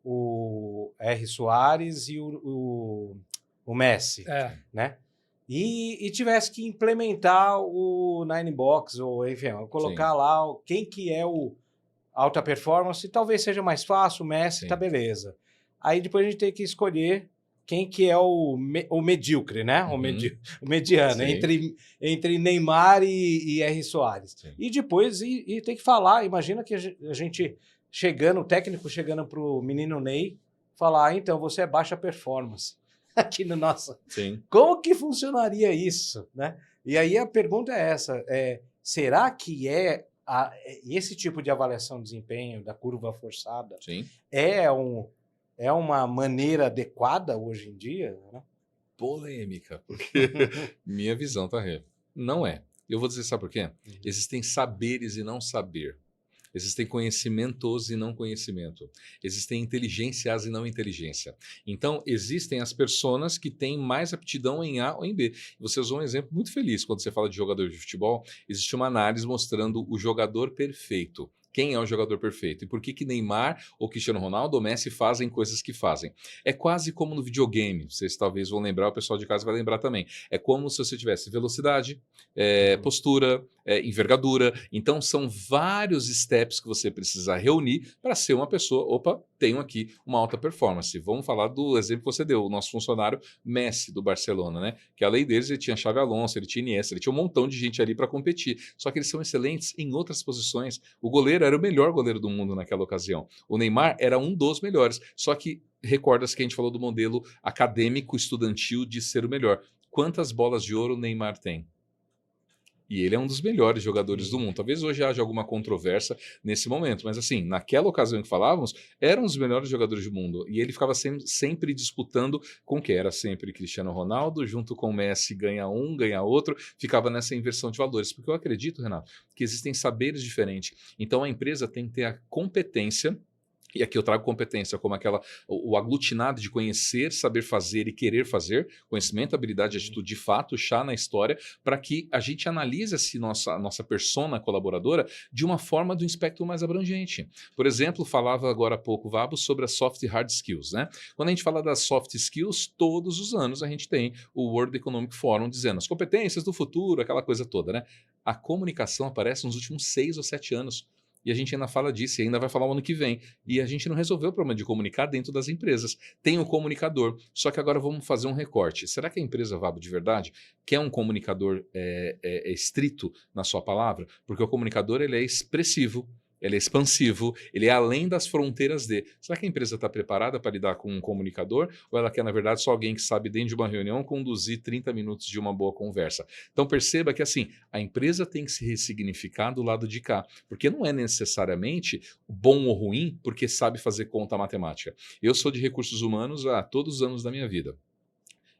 o R. Soares e o Messi, né? E tivesse que implementar o Ninebox, ou enfim, colocar lá quem que é o alta performance, talvez seja mais fácil, o Messi, tá beleza. Aí depois a gente tem que escolher quem que é o medíocre, né? O mediano, entre Neymar e R. Soares. Sim. E depois tem que falar, imagina que a gente chegando, o técnico chegando para o menino Ney, falar, então, você é baixa performance. Aqui no nosso... Sim. Como que funcionaria isso, né? E aí a pergunta é essa, será que esse tipo de avaliação de desempenho, da curva forçada, Sim. é uma maneira adequada hoje em dia? Né? Polêmica, porque minha visão, tá, Rê? Não é. Eu vou dizer, sabe por quê? Existem saberes e não saber. Existem conhecimentos e não conhecimento. Existem inteligências e não inteligência. Então, existem as personas que têm mais aptidão em A ou em B. Você usou um exemplo muito feliz quando você fala de jogador de futebol. Existe uma análise mostrando o jogador perfeito. Quem é o jogador perfeito? E por que Neymar ou Cristiano Ronaldo ou Messi fazem coisas que fazem? É quase como no videogame. Vocês talvez vão lembrar, o pessoal de casa vai lembrar também. É como se você tivesse velocidade, postura, envergadura. Então, são vários steps que você precisa reunir para ser uma pessoa. Opa, tenho aqui uma alta performance. Vamos falar do exemplo que você deu, o nosso funcionário Messi do Barcelona, né? Que a lei deles, ele tinha Xavi Alonso, ele tinha Iniesta, ele tinha um montão de gente ali para competir. Só que eles são excelentes em outras posições. O goleiro era o melhor goleiro do mundo naquela ocasião. O Neymar era um dos melhores. Só que recorda-se que a gente falou do modelo acadêmico estudantil de ser o melhor. Quantas bolas de ouro o Neymar tem? E ele é um dos melhores jogadores do mundo. Talvez hoje haja alguma controvérsia nesse momento, mas assim, naquela ocasião que falávamos, eram os melhores jogadores do mundo. E ele ficava sempre disputando com quem? Era sempre Cristiano Ronaldo, junto com o Messi, ganha um, ganha outro, ficava nessa inversão de valores. Porque eu acredito, Renato, que existem saberes diferentes. Então a empresa tem que ter a competência. E aqui eu trago competência como o aglutinado de conhecer, saber fazer e querer fazer, conhecimento, habilidade, atitude de fato, chá na história, para que a gente analise a nossa persona colaboradora de uma forma de um espectro mais abrangente. Por exemplo, falava agora há pouco, Vabo, sobre as soft e hard skills, né? Quando a gente fala das soft skills, todos os anos a gente tem o World Economic Forum dizendo as competências do futuro, aquela coisa toda, né? A comunicação aparece nos últimos 6 ou 7 anos. E a gente ainda fala disso e ainda vai falar o ano que vem. E a gente não resolveu o problema de comunicar dentro das empresas. Tem o comunicador, só que agora vamos fazer um recorte. Será que a empresa, Vabo, de verdade, quer um comunicador estrito na sua palavra? Porque o comunicador ele é expressivo, ele é expansivo, ele é além das fronteiras de. Será que a empresa está preparada para lidar com um comunicador? Ou ela quer, na verdade, só alguém que sabe, dentro de uma reunião, conduzir 30 minutos de uma boa conversa? Então perceba que assim, a empresa tem que se ressignificar do lado de cá, porque não é necessariamente bom ou ruim porque sabe fazer conta matemática. Eu sou de recursos humanos há todos os anos da minha vida.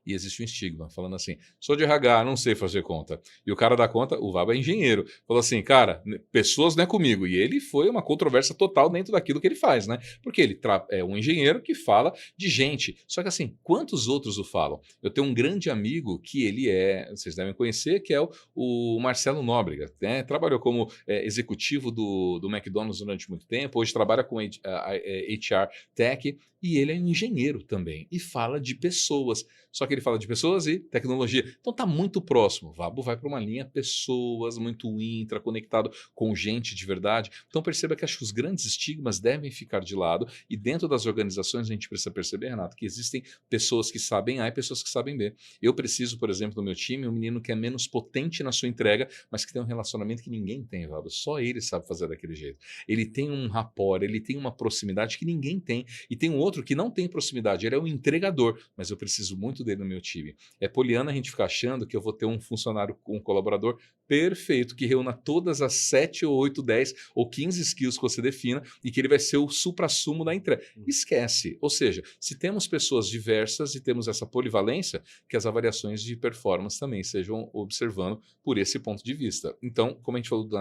E existe um estigma, falando assim, sou de RH, não sei fazer conta. E o cara da conta, o Vabo é engenheiro, falou assim, cara, pessoas não é comigo. E ele foi uma controvérsia total dentro daquilo que ele faz, né? Porque ele é um engenheiro que fala de gente. Só que assim, quantos outros o falam? Eu tenho um grande amigo que ele vocês devem conhecer, que é o Marcelo Nóbrega, né? Trabalhou como executivo do McDonald's durante muito tempo, hoje trabalha com HR Tech, e ele é um engenheiro também, e fala de pessoas. Só que ele fala de pessoas e tecnologia. Então tá muito próximo. O Vabo vai para uma linha pessoas, muito intraconectado com gente de verdade. Então perceba que acho que os grandes estigmas devem ficar de lado e dentro das organizações a gente precisa perceber, Renato, que existem pessoas que sabem A e pessoas que sabem B. Eu preciso, por exemplo, no meu time, um menino que é menos potente na sua entrega, mas que tem um relacionamento que ninguém tem, Vabo. Só ele sabe fazer daquele jeito. Ele tem um rapport, ele tem uma proximidade que ninguém tem. E tem um outro que não tem proximidade, ele é um entregador, mas eu preciso muito dele no meu time. É poliana a gente ficar achando que eu vou ter um funcionário, um colaborador perfeito, que reúna todas as 7 ou 8, 10 ou 15 skills que você defina e que ele vai ser o suprassumo da entrega. Esquece. Ou seja, se temos pessoas diversas e temos essa polivalência, que as avaliações de performance também sejam observando por esse ponto de vista. Então, como a gente falou do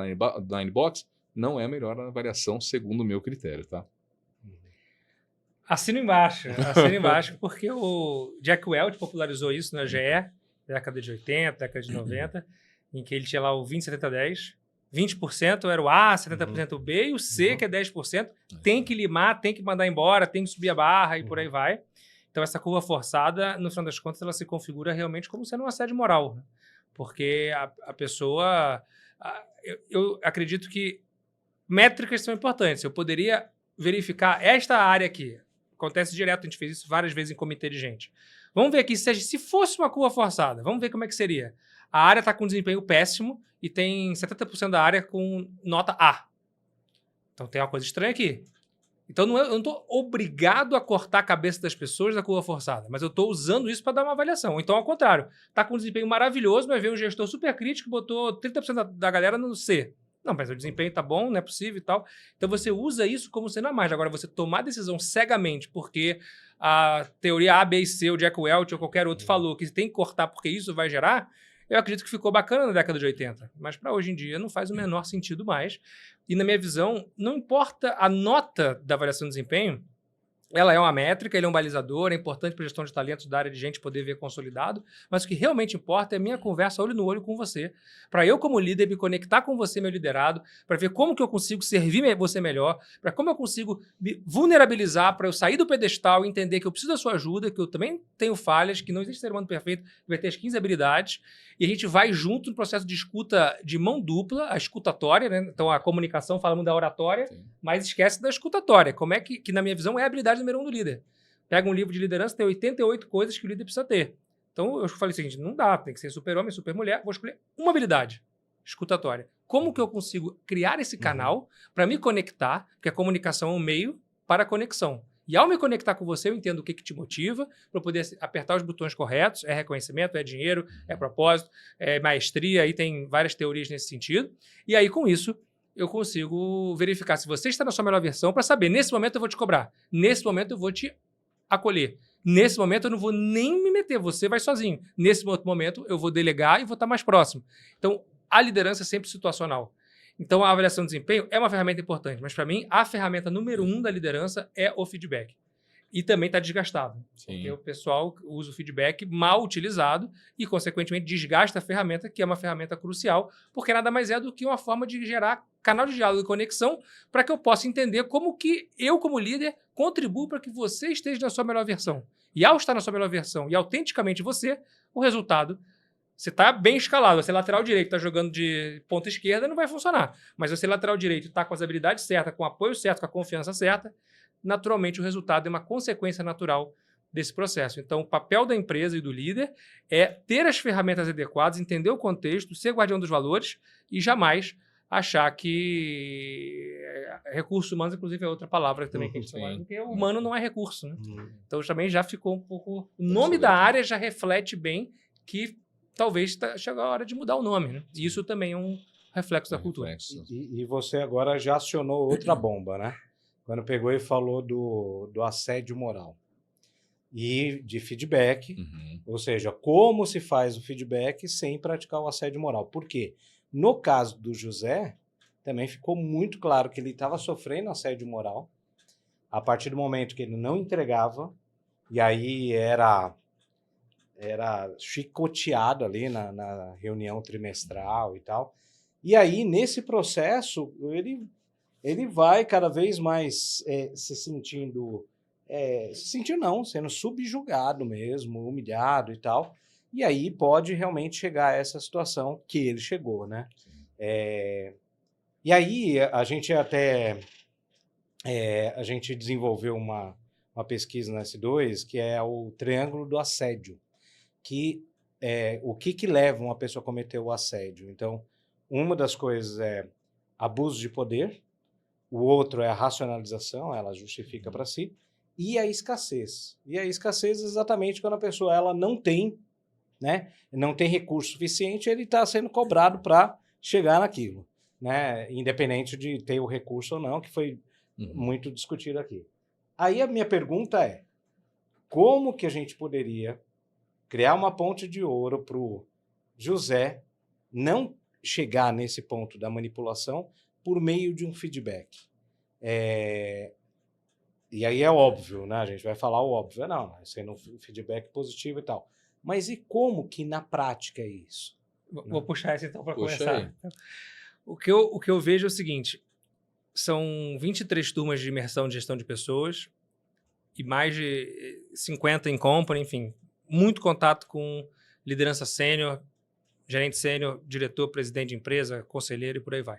Ninebox, não é a melhor avaliação segundo o meu critério, tá? Assino embaixo, porque o Jack Welch popularizou isso na GE, década de 80, década de 90, em que ele tinha lá o 20-70-10, 20% era o A, 70% o B, e o C, que é 10%, tem que limar, tem que mandar embora, tem que subir a barra e por aí vai. Então essa curva forçada, no final das contas, ela se configura realmente como sendo um assédio moral, né? Porque a pessoa... eu acredito que métricas são importantes. Eu poderia verificar esta área aqui. Acontece direto, a gente fez isso várias vezes em comitê de gente. Vamos ver aqui, se fosse uma curva forçada, vamos ver como é que seria. A área está com desempenho péssimo e tem 70% da área com nota A. Então tem uma coisa estranha aqui. Então eu não estou obrigado a cortar a cabeça das pessoas da curva forçada, mas eu estou usando isso para dar uma avaliação. Então, ao contrário, está com um desempenho maravilhoso, mas veio um gestor super crítico e botou 30% da galera no C. Não, mas o desempenho está bom, não é possível e tal. Então você usa isso como sendo a mais. Agora, você tomar decisão cegamente porque a teoria A, B e C, o Jack Welch ou qualquer outro falou que tem que cortar porque isso vai gerar, eu acredito que ficou bacana na década de 80. Mas para hoje em dia não faz o menor sentido mais. E na minha visão, não importa a nota da avaliação de desempenho, ela é uma métrica, ele é um balizador, é importante para a gestão de talentos da área de gente poder ver consolidado, mas o que realmente importa é a minha conversa olho no olho com você, para eu como líder me conectar com você, meu liderado, para ver como que eu consigo servir você melhor, para como eu consigo me vulnerabilizar para eu sair do pedestal e entender que eu preciso da sua ajuda, que eu também tenho falhas, que não existe ser humano perfeito, que vai ter as 15 habilidades, e a gente vai junto no processo de escuta de mão dupla, a escutatória, né? Então a comunicação falamos da oratória, Sim. mas esquece da escutatória. Como é que na minha visão é a habilidade número 1 do líder. Pega um livro de liderança, tem 88 coisas que o líder precisa ter. Então eu falei o seguinte, não dá, tem que ser super-homem, super-mulher, vou escolher uma habilidade, escutatória. Como que eu consigo criar esse canal para me conectar, porque a comunicação é um meio para a conexão. E ao me conectar com você, eu entendo o que te motiva, para eu poder apertar os botões corretos, é reconhecimento, é dinheiro, é propósito, é maestria, aí tem várias teorias nesse sentido. E aí, com isso, eu consigo verificar se você está na sua melhor versão para saber, nesse momento eu vou te cobrar, nesse momento eu vou te acolher, nesse momento eu não vou nem me meter, você vai sozinho, nesse outro momento eu vou delegar e vou estar mais próximo. Então, a liderança é sempre situacional. Então, a avaliação de desempenho é uma ferramenta importante, mas para mim, a ferramenta número 1 da liderança é o feedback. E também está desgastado. Sim. Porque o pessoal usa o feedback mal utilizado e, consequentemente, desgasta a ferramenta, que é uma ferramenta crucial, porque nada mais é do que uma forma de gerar canal de diálogo e conexão para que eu possa entender como que eu, como líder, contribuo para que você esteja na sua melhor versão. E ao estar na sua melhor versão e autenticamente você, o resultado, você está bem escalado. Você lateral direito está jogando de ponta esquerda, não vai funcionar. Mas você lateral direito está com as habilidades certas, com o apoio certo, com a confiança certa, naturalmente o resultado é uma consequência natural desse processo. Então, o papel da empresa e do líder é ter as ferramentas adequadas, entender o contexto, ser guardião dos valores e jamais achar que recursos humanos, inclusive, é outra palavra também que a gente fala, porque o humano não é recurso. Né? Então, também já ficou um pouco... O nome da área já reflete bem que talvez chegou a hora de mudar o nome. Né? E isso também é um reflexo da cultura. E você agora já acionou outra bomba, né? Quando pegou e falou do assédio moral e de feedback, ou seja, como se faz o feedback sem praticar o assédio moral. Por quê? No caso do José, também ficou muito claro que ele estava sofrendo assédio moral a partir do momento que ele não entregava, e aí era chicoteado ali na reunião trimestral e tal. E aí, nesse processo, ele vai cada vez mais sendo subjugado mesmo, humilhado e tal. E aí pode realmente chegar a essa situação que ele chegou, né? E aí a gente a gente desenvolveu uma pesquisa na S2 que é o triângulo do assédio, que o que leva uma pessoa a cometer o assédio. Então, uma das coisas é abuso de poder, o outro é a racionalização, ela justifica para si, e a escassez. E a escassez é exatamente quando a pessoa ela não tem, né, não tem recurso suficiente, ele está sendo cobrado para chegar naquilo, né, independente de ter o recurso ou não, que foi muito discutido aqui. Aí a minha pergunta é, como que a gente poderia criar uma ponte de ouro para o José não chegar nesse ponto da manipulação por meio de um feedback? E aí é óbvio, né? A gente vai falar o óbvio. Não, sendo um feedback positivo e tal. Mas e como que na prática é isso? Vou puxar esse então para Puxa começar. O que eu vejo é o seguinte, são 23 turmas de imersão de gestão de pessoas e mais de 50 em company, enfim, muito contato com liderança sênior, gerente sênior, diretor, presidente de empresa, conselheiro e por aí vai.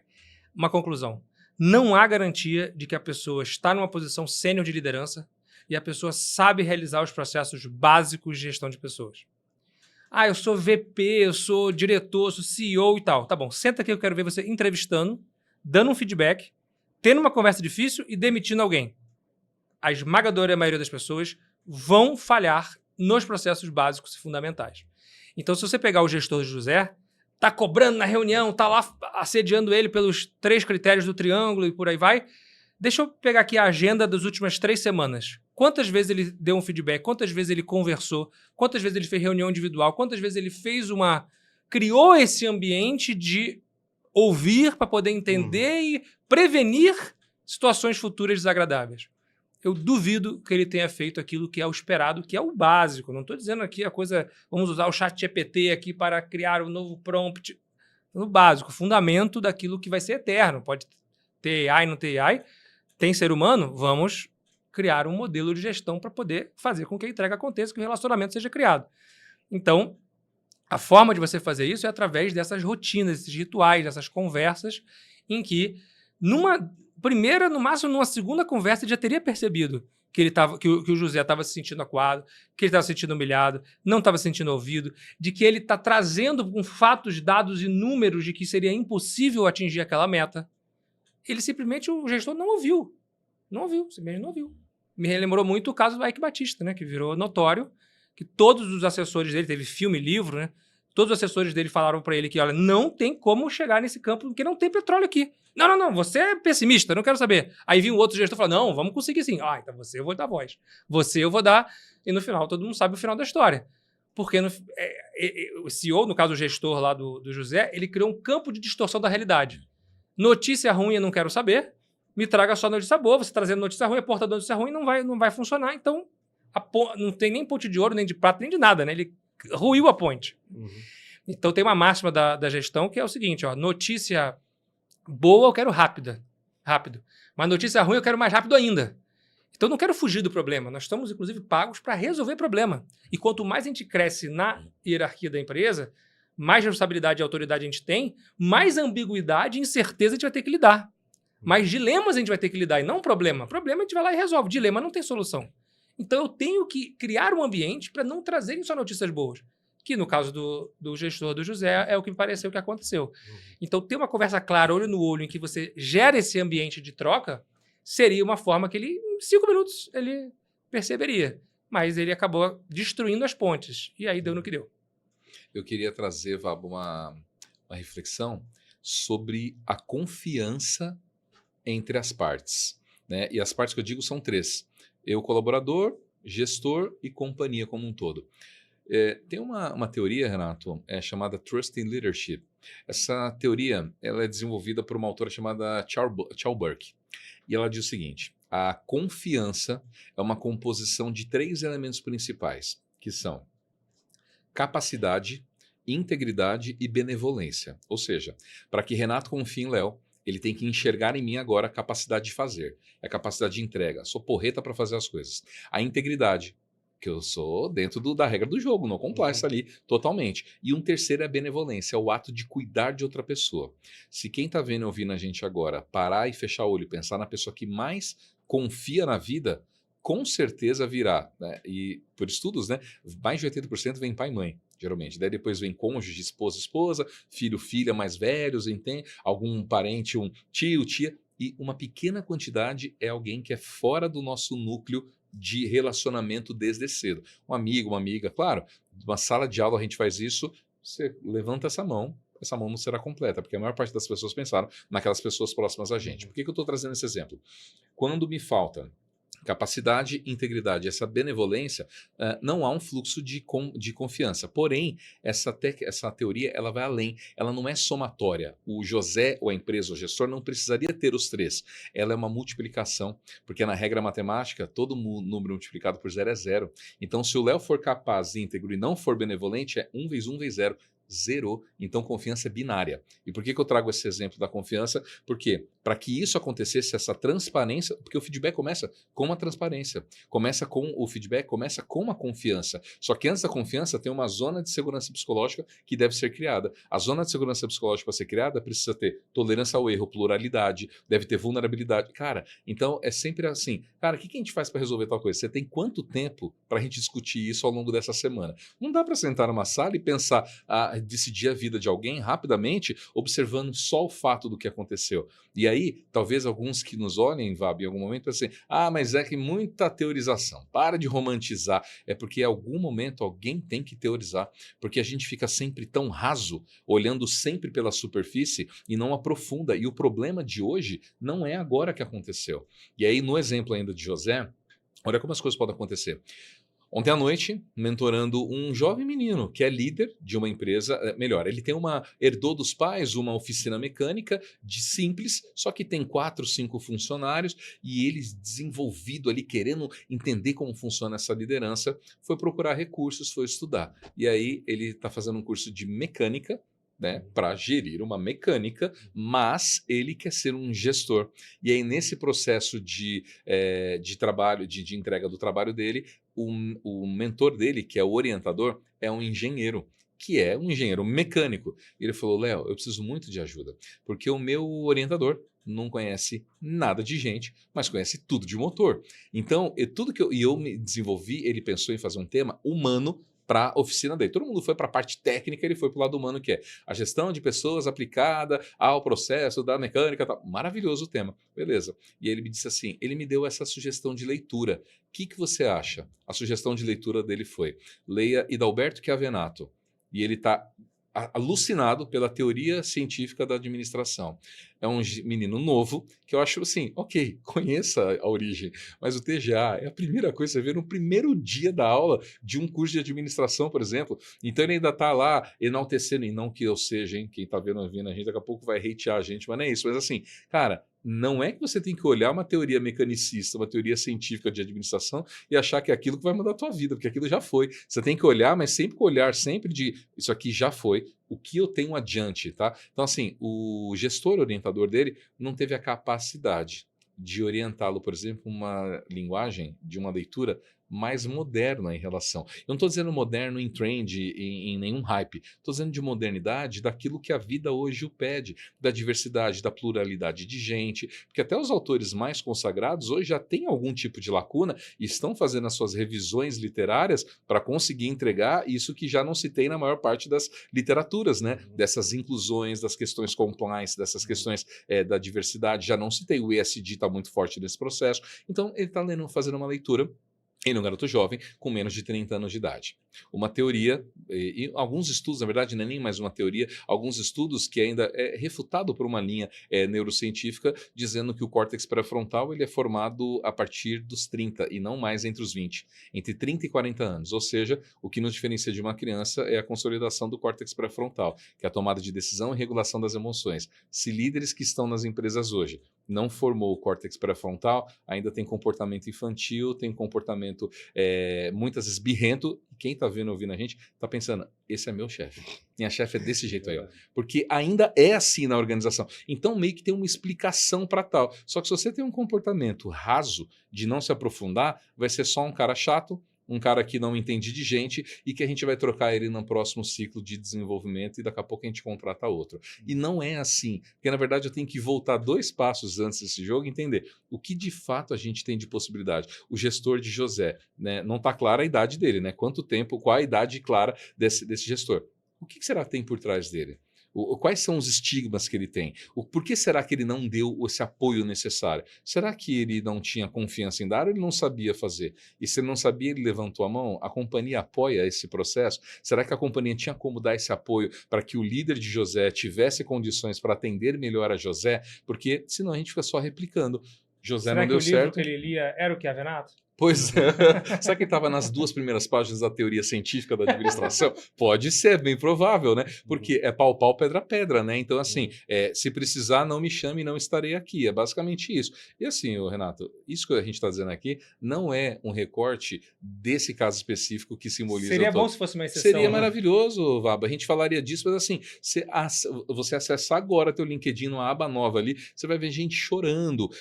Uma conclusão, não há garantia de que a pessoa está numa posição sênior de liderança e a pessoa sabe realizar os processos básicos de gestão de pessoas. Ah, eu sou VP, eu sou diretor, eu sou CEO e tal. Tá bom, senta aqui, eu quero ver você entrevistando, dando um feedback, tendo uma conversa difícil e demitindo alguém. A esmagadora maioria das pessoas vão falhar nos processos básicos e fundamentais. Então, se você pegar o gestor José, tá cobrando na reunião, tá lá assediando ele pelos 3 critérios do triângulo e por aí vai. Deixa eu pegar aqui a agenda das últimas 3 semanas. Quantas vezes ele deu um feedback? Quantas vezes ele conversou? Quantas vezes ele fez reunião individual? Quantas vezes ele criou esse ambiente de ouvir para poder entender e prevenir situações futuras desagradáveis? Eu duvido que ele tenha feito aquilo que é o esperado, que é o básico. Não estou dizendo aqui a coisa, vamos usar o ChatGPT aqui para criar um novo prompt. No básico, fundamento daquilo que vai ser eterno. Pode ter AI, não ter AI. Tem ser humano? Vamos criar um modelo de gestão para poder fazer com que a entrega aconteça, que o relacionamento seja criado. Então, a forma de você fazer isso é através dessas rotinas, desses rituais, dessas conversas, em que, numa primeira, no máximo numa segunda conversa, ele já teria percebido que o José estava se sentindo acuado, que ele estava se sentindo humilhado, não estava se sentindo ouvido, de que ele está trazendo com fatos, dados e números de que seria impossível atingir aquela meta. Ele simplesmente, o gestor não ouviu. Não ouviu, simplesmente não ouviu. Me relembrou muito o caso do Ike Batista, né, que virou notório, que todos os assessores dele, teve filme, livro, né, todos os assessores dele falaram para ele que, olha, não tem como chegar nesse campo porque não tem petróleo aqui. Não, você é pessimista, não quero saber. Aí vinha um outro gestor e falou, não, vamos conseguir sim. Ah, então você eu vou dar voz. Você eu vou dar. E no final, todo mundo sabe o final da história. Porque o CEO, no caso o gestor lá do José, ele criou um campo de distorção da realidade. Notícia ruim eu não quero saber, me traga só notícia boa, você trazendo notícia ruim, a porta da notícia ruim não vai funcionar, então não tem nem ponte de ouro, nem de prata, nem de nada, né? Ele ruiu a ponte. Uhum. Então tem uma máxima da gestão que é o seguinte, ó, notícia boa eu quero rápido, mas notícia ruim eu quero mais rápido ainda. Então eu não quero fugir do problema, nós estamos inclusive pagos para resolver problema. E quanto mais a gente cresce na hierarquia da empresa, mais responsabilidade e autoridade a gente tem, mais ambiguidade e incerteza a gente vai ter que lidar. Mais dilemas a gente vai ter que lidar e não problema. Problema a gente vai lá e resolve. Dilema não tem solução. Então eu tenho que criar um ambiente para não trazerem só notícias boas. Que no caso do gestor do José é o que me pareceu que aconteceu. Então ter uma conversa clara, olho no olho, em que você gera esse ambiente de troca, seria uma forma que ele, em 5 minutos, ele perceberia. Mas ele acabou destruindo as pontes. E aí deu no que deu. Eu queria trazer, Vabo, uma reflexão sobre a confiança entre as partes, né? E as partes que eu digo são 3. Eu, colaborador, gestor e companhia como um todo. Tem uma teoria, Renato, chamada Trust in Leadership. Essa teoria ela é desenvolvida por uma autora chamada Charles Burke. E ela diz o seguinte, a confiança é uma composição de 3 elementos principais, que são capacidade, integridade e benevolência. Ou seja, para que Renato confie em Léo, ele tem que enxergar em mim agora a capacidade de fazer, a capacidade de entrega. Sou porreta para fazer as coisas. A integridade, que eu sou dentro da regra do jogo, não compliance ali totalmente. E um terceiro é a benevolência, é o ato de cuidar de outra pessoa. Se quem está vendo e ouvindo a gente agora parar e fechar o olho e pensar na pessoa que mais confia na vida, com certeza virá, né? E por estudos, né, mais de 80% vem pai e mãe, geralmente. Daí depois vem cônjuge, esposa, filho, filha mais velhos, entende? Algum parente, um tio, tia. E uma pequena quantidade é alguém que é fora do nosso núcleo de relacionamento desde cedo. Um amigo, uma amiga, claro, numa sala de aula a gente faz isso, você levanta essa mão não será completa, porque a maior parte das pessoas pensaram naquelas pessoas próximas a gente. Por que eu estou trazendo esse exemplo? Quando me falta capacidade, integridade, essa benevolência, não há um fluxo de confiança. Porém, essa teoria ela vai além, ela não é somatória. O José, ou a empresa, o gestor, não precisaria ter os 3. Ela é uma multiplicação, porque na regra matemática, todo número multiplicado por 0 é 0. Então, se o Léo for capaz, íntegro e não for benevolente, é 1 vezes 1 vezes 0. Zerou, então confiança é binária. E por que eu trago esse exemplo da confiança? Porque para que isso acontecesse, essa transparência, porque o feedback começa com a transparência, o feedback começa com a confiança. Só que antes da confiança tem uma zona de segurança psicológica que deve ser criada. A zona de segurança psicológica para ser criada precisa ter tolerância ao erro, pluralidade, deve ter vulnerabilidade. Cara, então é sempre assim. Cara, o que a gente faz para resolver tal coisa? Você tem quanto tempo para a gente discutir isso ao longo dessa semana? Não dá para sentar numa sala e pensar, decidir a vida de alguém rapidamente, observando só o fato do que aconteceu. E aí, talvez alguns que nos olhem, Vab, em algum momento, pensem, mas é que muita teorização, para de romantizar. É porque em algum momento alguém tem que teorizar, porque a gente fica sempre tão raso, olhando sempre pela superfície e não aprofunda. E o problema de hoje não é agora que aconteceu. E aí, no exemplo ainda de José, olha como as coisas podem acontecer. Ontem à noite, mentorando um jovem menino que é líder de uma empresa, ele herdou dos pais uma oficina mecânica simples, só que tem 4, 5 funcionários e ele desenvolvido ali, querendo entender como funciona essa liderança, foi procurar recursos, foi estudar. E aí ele está fazendo um curso de mecânica, né, para gerir uma mecânica, mas ele quer ser um gestor. E aí, nesse processo de trabalho, de entrega do trabalho dele, o mentor dele, que é o orientador, é um engenheiro, que é um engenheiro mecânico. E ele falou, Léo, eu preciso muito de ajuda, porque o meu orientador não conhece nada de gente, mas conhece tudo de motor. Então, tudo que eu me desenvolvi, ele pensou em fazer um tema humano para a oficina dele. Todo mundo foi para a parte técnica, ele foi para o lado humano, que é a gestão de pessoas aplicada ao processo da mecânica. Tal. Maravilhoso o tema, beleza. E ele me disse assim, ele me deu essa sugestão de leitura. O que você acha? A sugestão de leitura dele foi, leia Idalberto Chiavenato. E ele está alucinado pela teoria científica da administração. É um menino novo que eu acho assim, ok, conheça a origem, mas o TGA é a primeira coisa que você vê no primeiro dia da aula de um curso de administração, por exemplo. Então ele ainda está lá enaltecendo, e não que eu seja, hein? Quem está vendo a gente daqui a pouco vai hatear a gente, mas não é isso. Mas assim, cara, não é que você tem que olhar uma teoria mecanicista, uma teoria científica de administração e achar que é aquilo que vai mudar a tua vida, porque aquilo já foi. Você tem que olhar, mas sempre com o olhar sempre de isso aqui já foi, o que eu tenho adiante, tá? Então assim, o gestor orientador dele não teve a capacidade de orientá-lo, por exemplo, uma linguagem de uma leitura mais moderna em relação. Eu não estou dizendo moderno em trend, em nenhum hype. Estou dizendo de modernidade daquilo que a vida hoje o pede, da diversidade, da pluralidade de gente, porque até os autores mais consagrados hoje já têm algum tipo de lacuna e estão fazendo as suas revisões literárias para conseguir entregar isso que já não se tem na maior parte das literaturas, né? Dessas inclusões, das questões compliance, dessas questões da diversidade, já não se tem. O ESG está muito forte nesse processo. Então, ele está fazendo uma leitura em um garoto jovem com menos de 30 anos de idade. Uma teoria, e alguns estudos, na verdade não é nem mais uma teoria, alguns estudos que ainda é refutado por uma linha neurocientífica, dizendo que o córtex pré-frontal ele é formado a partir dos 30 e não mais entre os 20, entre 30 e 40 anos. Ou seja, o que nos diferencia de uma criança é a consolidação do córtex pré-frontal, que é a tomada de decisão e regulação das emoções. Se líderes que estão nas empresas hoje não formou o córtex pré-frontal, ainda tem comportamento infantil, tem comportamento muitas vezes birrento, e quem está vendo, ouvindo a gente, está pensando, esse é meu chefe, minha chefe é desse jeito aí, ó. Porque ainda é assim na organização. Então meio que tem uma explicação para tal. Só que se você tem um comportamento raso, de não se aprofundar, vai ser só um cara chato, um cara que não entende de gente e que a gente vai trocar ele no próximo ciclo de desenvolvimento e daqui a pouco a gente contrata outro. E não é assim, porque na verdade eu tenho que voltar 2 passos antes desse jogo e entender o que de fato a gente tem de possibilidade. O gestor de José, né, não está clara a idade dele, né? Quanto tempo, qual a idade clara desse gestor? O que será que tem por trás dele? Quais são os estigmas que ele tem? Por que será que ele não deu esse apoio necessário? Será que ele não tinha confiança em dar ou ele não sabia fazer? E se ele não sabia, ele levantou a mão? A companhia apoia esse processo? Será que a companhia tinha como dar esse apoio para que o líder de José tivesse condições para atender melhor a José? Porque senão a gente fica só replicando. José Será não que o deu livro certo. que ele lia era o Chiavenato? Pois é. Será que ele estava nas 2 primeiras páginas da teoria científica da administração? Pode ser, bem provável, né? Porque é pau, pau, pedra, pedra, né? Então, assim, se precisar, não me chame, não estarei aqui. É basicamente isso. E assim, Renato, isso que a gente está dizendo aqui não é um recorte desse caso específico que simboliza... Seria bom se fosse uma exceção. Seria maravilhoso, Vaba. A gente falaria disso, mas assim, você acessar agora teu LinkedIn numa aba nova ali, você vai ver gente chorando,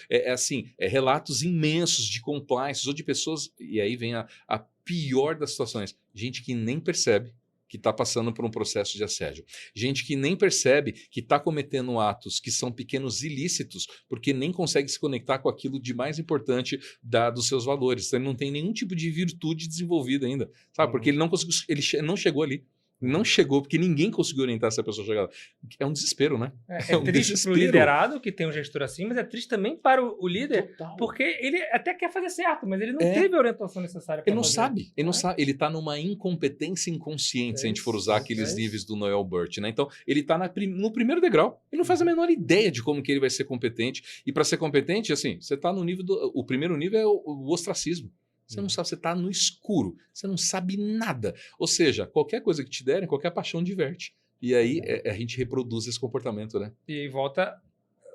relatos imensos de compliance ou de pessoas, e aí vem a pior das situações, gente que nem percebe que está passando por um processo de assédio. Gente que nem percebe que está cometendo atos que são pequenos ilícitos, porque nem consegue se conectar com aquilo de mais importante dos seus valores. Então, ele não tem nenhum tipo de virtude desenvolvida ainda, sabe? Porque ele não conseguiu, ele não chegou ali. Não chegou, porque ninguém conseguiu orientar essa pessoa a chegar lá. É um desespero, né? É triste para o liderado, que tem um gestor assim, mas é triste também para o líder, Total. porque ele até quer fazer certo, mas ele não teve a orientação necessária para Ele não fazer. sabe, ele não sabe. Ele está numa incompetência inconsciente, se a gente for usar aqueles níveis do Noel Burt, né? Então, ele está no primeiro degrau. Ele não faz a menor ideia de como que ele vai ser competente. E para ser competente, assim, você está no nível o primeiro nível é o ostracismo. Você não sabe, você está no escuro, você não sabe nada. Ou seja, qualquer coisa que te derem, qualquer paixão diverte. E aí a gente reproduz esse comportamento, né? E aí volta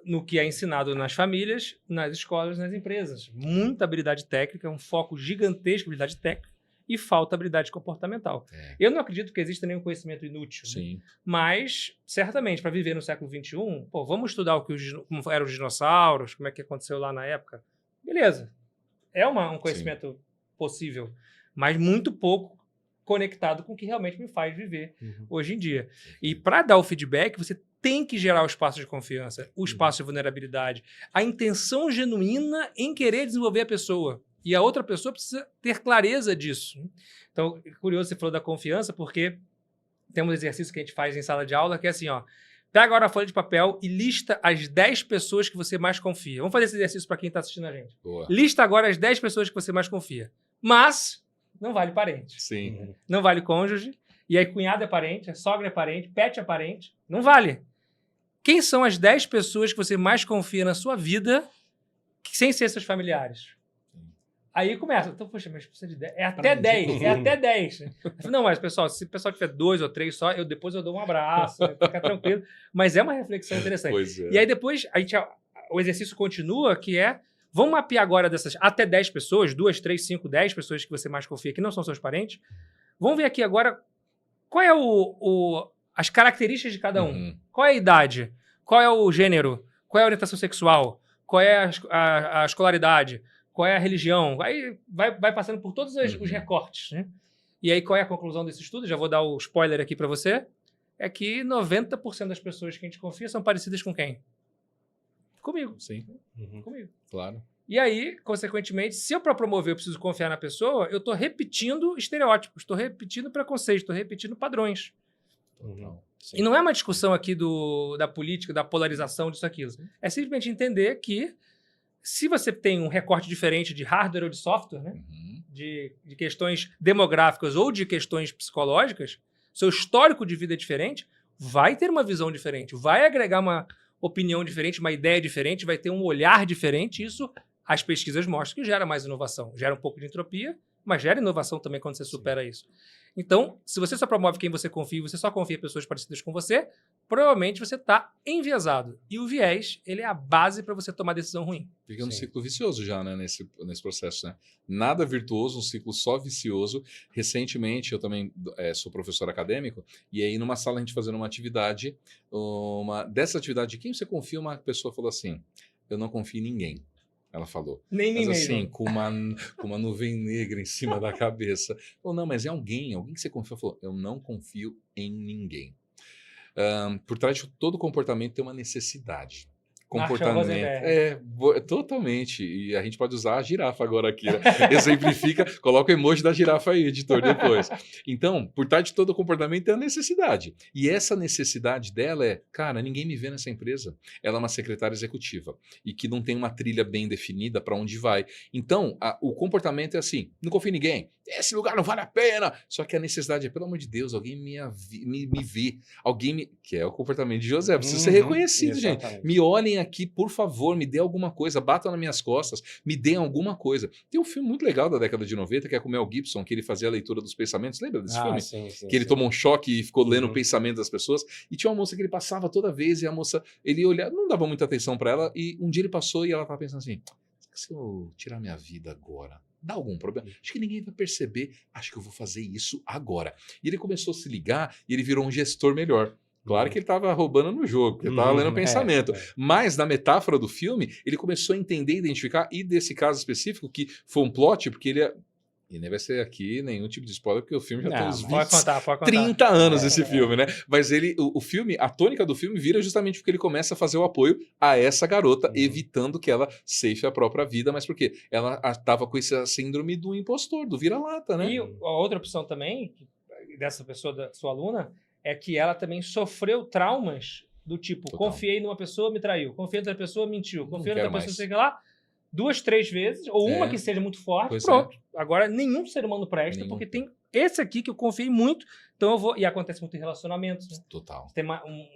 no que é ensinado nas famílias, nas escolas, nas empresas. Muita habilidade técnica, um foco gigantesco em habilidade técnica e falta habilidade comportamental. Eu não acredito que exista nenhum conhecimento inútil. Sim. Né? Mas, certamente, para viver no século XXI, vamos estudar como eram os dinossauros, como é que aconteceu lá na época. Beleza. É um conhecimento possível, mas muito pouco conectado com o que realmente me faz viver hoje em dia. E para dar o feedback, você tem que gerar o espaço de confiança, o espaço de vulnerabilidade, a intenção genuína em querer desenvolver a pessoa. E a outra pessoa precisa ter clareza disso. Então, é curioso você falou da confiança, porque tem um exercício que a gente faz em sala de aula, que é assim, ó, pega agora a folha de papel e lista as 10 pessoas que você mais confia. Vamos fazer esse exercício para quem está assistindo a gente. Boa. Lista agora as 10 pessoas que você mais confia. Mas não vale parente. Sim. Não vale cônjuge. E aí cunhado é parente, sogra é parente, pet é parente. Não vale. Quem são as 10 pessoas que você mais confia na sua vida sem ser seus familiares? Aí começa. Então, poxa, mas precisa de 10. É até 10. É até 10. Não, mas, pessoal, se o pessoal tiver 2 ou 3 só, depois eu dou um abraço, fica tranquilo. Mas é uma reflexão interessante. Pois é. E aí depois o exercício continua, que é, vamos mapear agora dessas até 10 pessoas, 2, 3, 5, 10 pessoas que você mais confia, que não são seus parentes. Vamos ver aqui agora qual é as características de cada um. Qual é a idade? Qual é o gênero? Qual é a orientação sexual? Qual é a escolaridade? Qual é a religião? Aí vai passando por todos os recortes. Né? E aí, qual é a conclusão desse estudo? Já vou dar o spoiler aqui para você. É que 90% das pessoas que a gente confia são parecidas com quem? Comigo. Sim. Comigo. Claro. E aí, consequentemente, se eu, para promover, eu preciso confiar na pessoa, eu estou repetindo estereótipos, estou repetindo preconceitos, estou repetindo padrões. E não é uma discussão aqui da política, da polarização disso, aquilo. É simplesmente entender que se você tem um recorte diferente de hardware ou de software, né? De questões demográficas ou de questões psicológicas, seu histórico de vida é diferente, vai ter uma visão diferente, vai agregar uma opinião diferente, uma ideia diferente, vai ter um olhar diferente. Isso as pesquisas mostram que gera mais inovação. Gera um pouco de entropia, mas gera inovação também quando você supera isso. Então, se você só promove quem você confia, você só confia em pessoas parecidas com você, provavelmente você está enviesado. E o viés, ele é a base para você tomar decisão ruim. Fica num ciclo vicioso já, né, nesse processo, né? Nada virtuoso, um ciclo só vicioso. Recentemente, eu também sou professor acadêmico, e aí numa sala a gente fazendo uma atividade, dessa atividade, de quem você confia, uma pessoa falou assim, eu não confio em ninguém. Ela falou. Nem mas mesmo. assim, com uma nuvem negra em cima da cabeça. Falou, não, mas é alguém que você confia. Falou, eu não confio em ninguém. Por trás de todo comportamento tem uma necessidade. Comportamento. Totalmente. E a gente pode usar a girafa agora aqui. Né? Exemplifica, coloca o emoji da girafa aí, editor, depois. Então, por trás de todo comportamento tem a necessidade. E essa necessidade dela é, cara, ninguém me vê nessa empresa. Ela é uma secretária executiva e que não tem uma trilha bem definida para onde vai. Então, o comportamento é assim, não confio em ninguém. Esse lugar não vale a pena. Só que a necessidade é, pelo amor de Deus, alguém me vê. Que é o comportamento de José. Precisa ser reconhecido, gente. Me olhem aqui, por favor, me dê alguma coisa, batam nas minhas costas, me deem alguma coisa. Tem um filme muito legal da década de 90, que é com o Mel Gibson, que ele fazia a leitura dos pensamentos. Lembra desse filme? Sim, Que ele tomou um choque e ficou lendo o pensamento das pessoas. E tinha uma moça que ele passava toda vez e a moça, ele olhava, não dava muita atenção para ela, e um dia ele passou e ela tava pensando assim, se eu tirar minha vida agora, dá algum problema? Acho que ninguém vai perceber, acho que eu vou fazer isso agora. E ele começou a se ligar e ele virou um gestor melhor. Claro que ele estava roubando no jogo, porque ele estava lendo o pensamento. Mas, na metáfora do filme, ele começou a entender, identificar, e desse caso específico, que foi um plot, porque ele é... E nem vai ser aqui nenhum tipo de spoiler, porque o filme já tem uns 20, pode contar. 30 anos esse filme, né? Mas o filme, a tônica do filme vira justamente porque ele começa a fazer o apoio a essa garota, evitando que ela cefe a própria vida, mas por quê? Ela estava com essa síndrome do impostor, do vira-lata, né? E a outra opção também, dessa pessoa, da sua aluna, é que ela também sofreu traumas do tipo, confiei numa pessoa, me traiu, confiei em outra pessoa, mentiu, confiei em outra pessoa, sei lá, 2, 3 vezes, ou uma que seja muito forte, pronto. Agora, nenhum ser humano presta, porque tem esse aqui que eu confiei muito, então eu vou... E acontece muito em relacionamentos, né? Total.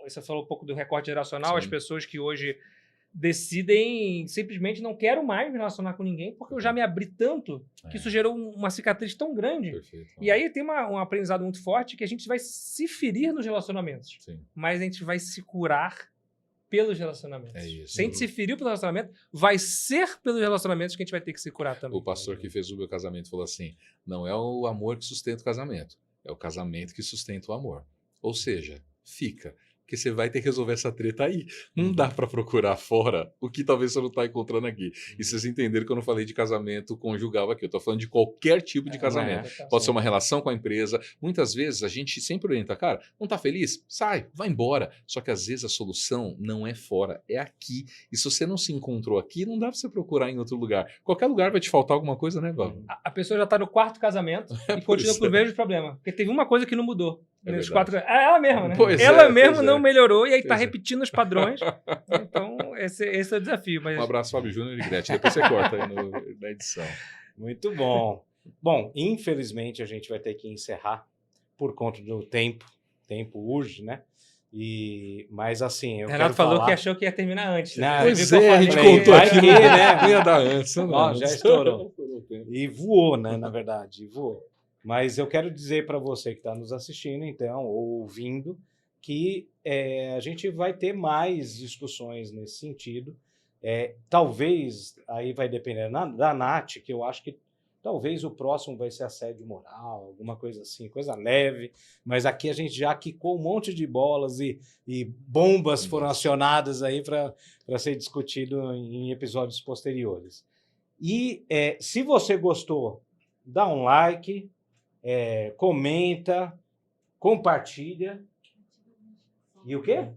Você falou um pouco do recorte geracional, as pessoas que hoje decidem simplesmente não quero mais me relacionar com ninguém porque eu já me abri tanto que isso gerou uma cicatriz tão grande. Perfeito. E aí tem um aprendizado muito forte que a gente vai se ferir nos relacionamentos, mas a gente vai se curar pelos relacionamentos. É isso. Se a gente se feriu pelo relacionamento, vai ser pelos relacionamentos que a gente vai ter que se curar também. O pastor que fez o meu casamento falou assim, não é o amor que sustenta o casamento, é o casamento que sustenta o amor. Ou seja, fica. Porque você vai ter que resolver essa treta aí. Não dá para procurar fora o que talvez você não está encontrando aqui. E vocês entenderam que eu não falei de casamento conjugal aqui. Eu estou falando de qualquer tipo de casamento. Pode ser uma relação com a empresa. Muitas vezes a gente sempre orienta, cara, não está feliz? Sai, vai embora. Só que às vezes a solução não é fora, é aqui. E se você não se encontrou aqui, não dá para você procurar em outro lugar. Qualquer lugar vai te faltar alguma coisa, né, Bob? A pessoa já está no 4º casamento e continua com o mesmo problema. Porque teve uma coisa que não mudou. Ela mesma, né? Ela mesma não melhorou e aí tá repetindo os padrões. Então, esse é o desafio. Mas... Um abraço, Fábio Júnior e Gretchen. Depois você corta aí na edição. Muito bom. Bom, infelizmente a gente vai ter que encerrar por conta do tempo. O tempo urge, né? Mas assim, eu Renato falou que achou que ia terminar antes. Não, pois é, a gente contou aqui, né? Não ia dar antes. Não, já estourou. E voou, né? Na verdade, voou. Mas eu quero dizer para você que está nos assistindo, então, ou ouvindo, que a gente vai ter mais discussões nesse sentido. Talvez, aí vai depender da Nath, que eu acho que talvez o próximo vai ser assédio moral, alguma coisa assim, coisa leve. Mas aqui a gente já quicou um monte de bolas e bombas foram acionadas aí para ser discutido em episódios posteriores. E se você gostou, dá um like, comenta, compartilha. E o quê?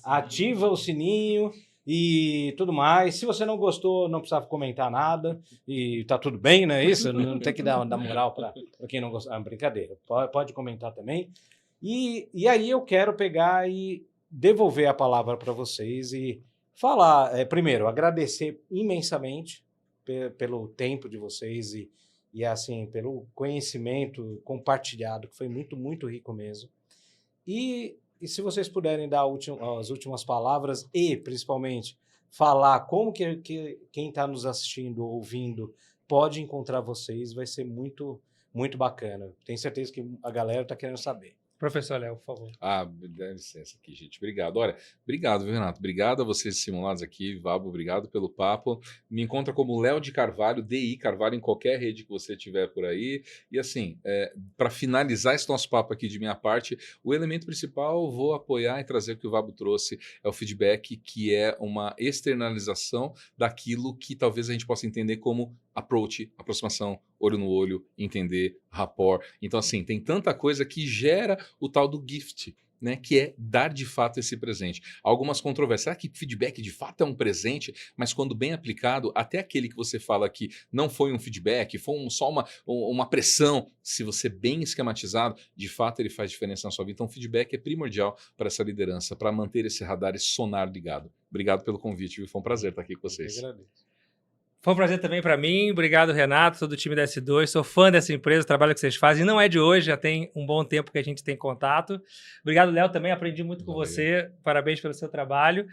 Ativa o sininho e tudo mais. Se você não gostou, não precisa comentar nada e tá tudo bem, não é isso? Não tem que dar moral para quem não gosta. Brincadeira. Pode comentar também. E aí eu quero pegar e devolver a palavra para vocês e falar, primeiro, agradecer imensamente pelo tempo de vocês e assim, pelo conhecimento compartilhado, que foi muito, muito rico mesmo. E se vocês puderem dar as últimas palavras e, principalmente, falar como que quem está nos assistindo, ouvindo, pode encontrar vocês, vai ser muito, muito bacana. Tenho certeza que a galera está querendo saber. Professor Léo, por favor. Dá licença aqui, gente. Obrigado. Olha, obrigado, viu, Renato? Obrigado a vocês simulados aqui, Vabo, obrigado pelo papo. Me encontra como Léo de Carvalho, DI Carvalho, em qualquer rede que você tiver por aí. E assim, para finalizar esse nosso papo aqui de minha parte, o elemento principal, vou apoiar e trazer o que o Vabo trouxe, é o feedback, que é uma externalização daquilo que talvez a gente possa entender como approach, aproximação, olho no olho, entender, rapport. Então, assim, tem tanta coisa que gera o tal do gift, né, que é dar de fato esse presente. Há algumas controvérsias. Será que feedback de fato é um presente? Mas quando bem aplicado, até aquele que você fala que não foi um feedback, foi só uma pressão, se você bem esquematizado, de fato ele faz diferença na sua vida. Então, feedback é primordial para essa liderança, para manter esse radar, esse sonar ligado. Obrigado pelo convite, viu? Foi um prazer estar aqui com vocês. Eu agradeço. Foi um prazer também para mim. Obrigado, Renato. Sou do time da S2. Sou fã dessa empresa, o trabalho que vocês fazem. Não é de hoje, já tem um bom tempo que a gente tem contato. Obrigado, Léo, também. Aprendi muito com você. Parabéns pelo seu trabalho.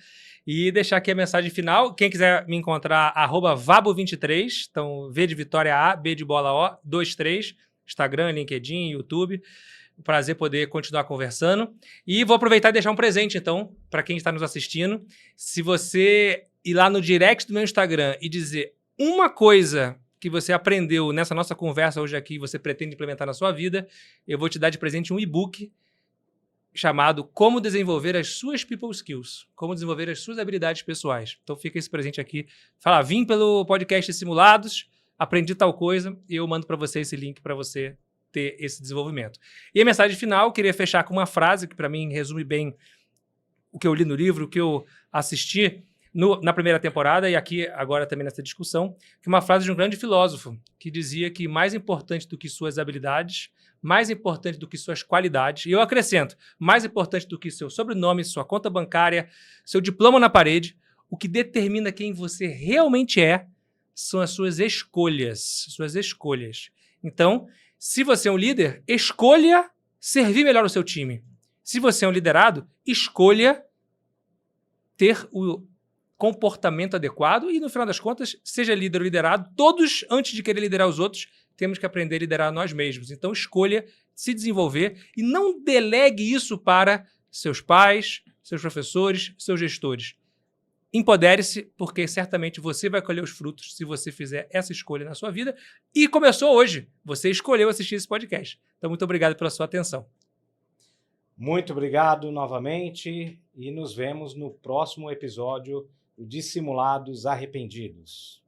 E deixar aqui a mensagem final. Quem quiser me encontrar, @vabo23. Então, V de Vitória A, B de Bola O, 23. Instagram, LinkedIn, YouTube. Prazer poder continuar conversando. E vou aproveitar e deixar um presente, então, para quem está nos assistindo. Se você ir lá no direct do meu Instagram e dizer uma coisa que você aprendeu nessa nossa conversa hoje aqui e você pretende implementar na sua vida, eu vou te dar de presente um e-book chamado Como Desenvolver as Suas People Skills. Como desenvolver as suas habilidades pessoais. Então fica esse presente aqui. Fala, vim pelo podcast Simulados, aprendi tal coisa e eu mando para você esse link para você ter esse desenvolvimento. E a mensagem final, eu queria fechar com uma frase que para mim resume bem o que eu li no livro, o que eu assisti na primeira temporada e aqui agora também nessa discussão, que é uma frase de um grande filósofo que dizia que mais importante do que suas habilidades, mais importante do que suas qualidades, e eu acrescento, mais importante do que seu sobrenome, sua conta bancária, seu diploma na parede, o que determina quem você realmente é são as suas escolhas. Suas escolhas. Então, se você é um líder, escolha servir melhor o seu time. Se você é um liderado, escolha ter o comportamento adequado e, no final das contas, seja líder ou liderado, todos, antes de querer liderar os outros, temos que aprender a liderar nós mesmos. Então, escolha se desenvolver e não delegue isso para seus pais, seus professores, seus gestores. Empodere-se, porque certamente você vai colher os frutos se você fizer essa escolha na sua vida. E começou hoje. Você escolheu assistir esse podcast. Então, muito obrigado pela sua atenção. Muito obrigado novamente e nos vemos no próximo episódio de Simulados Arrependidos.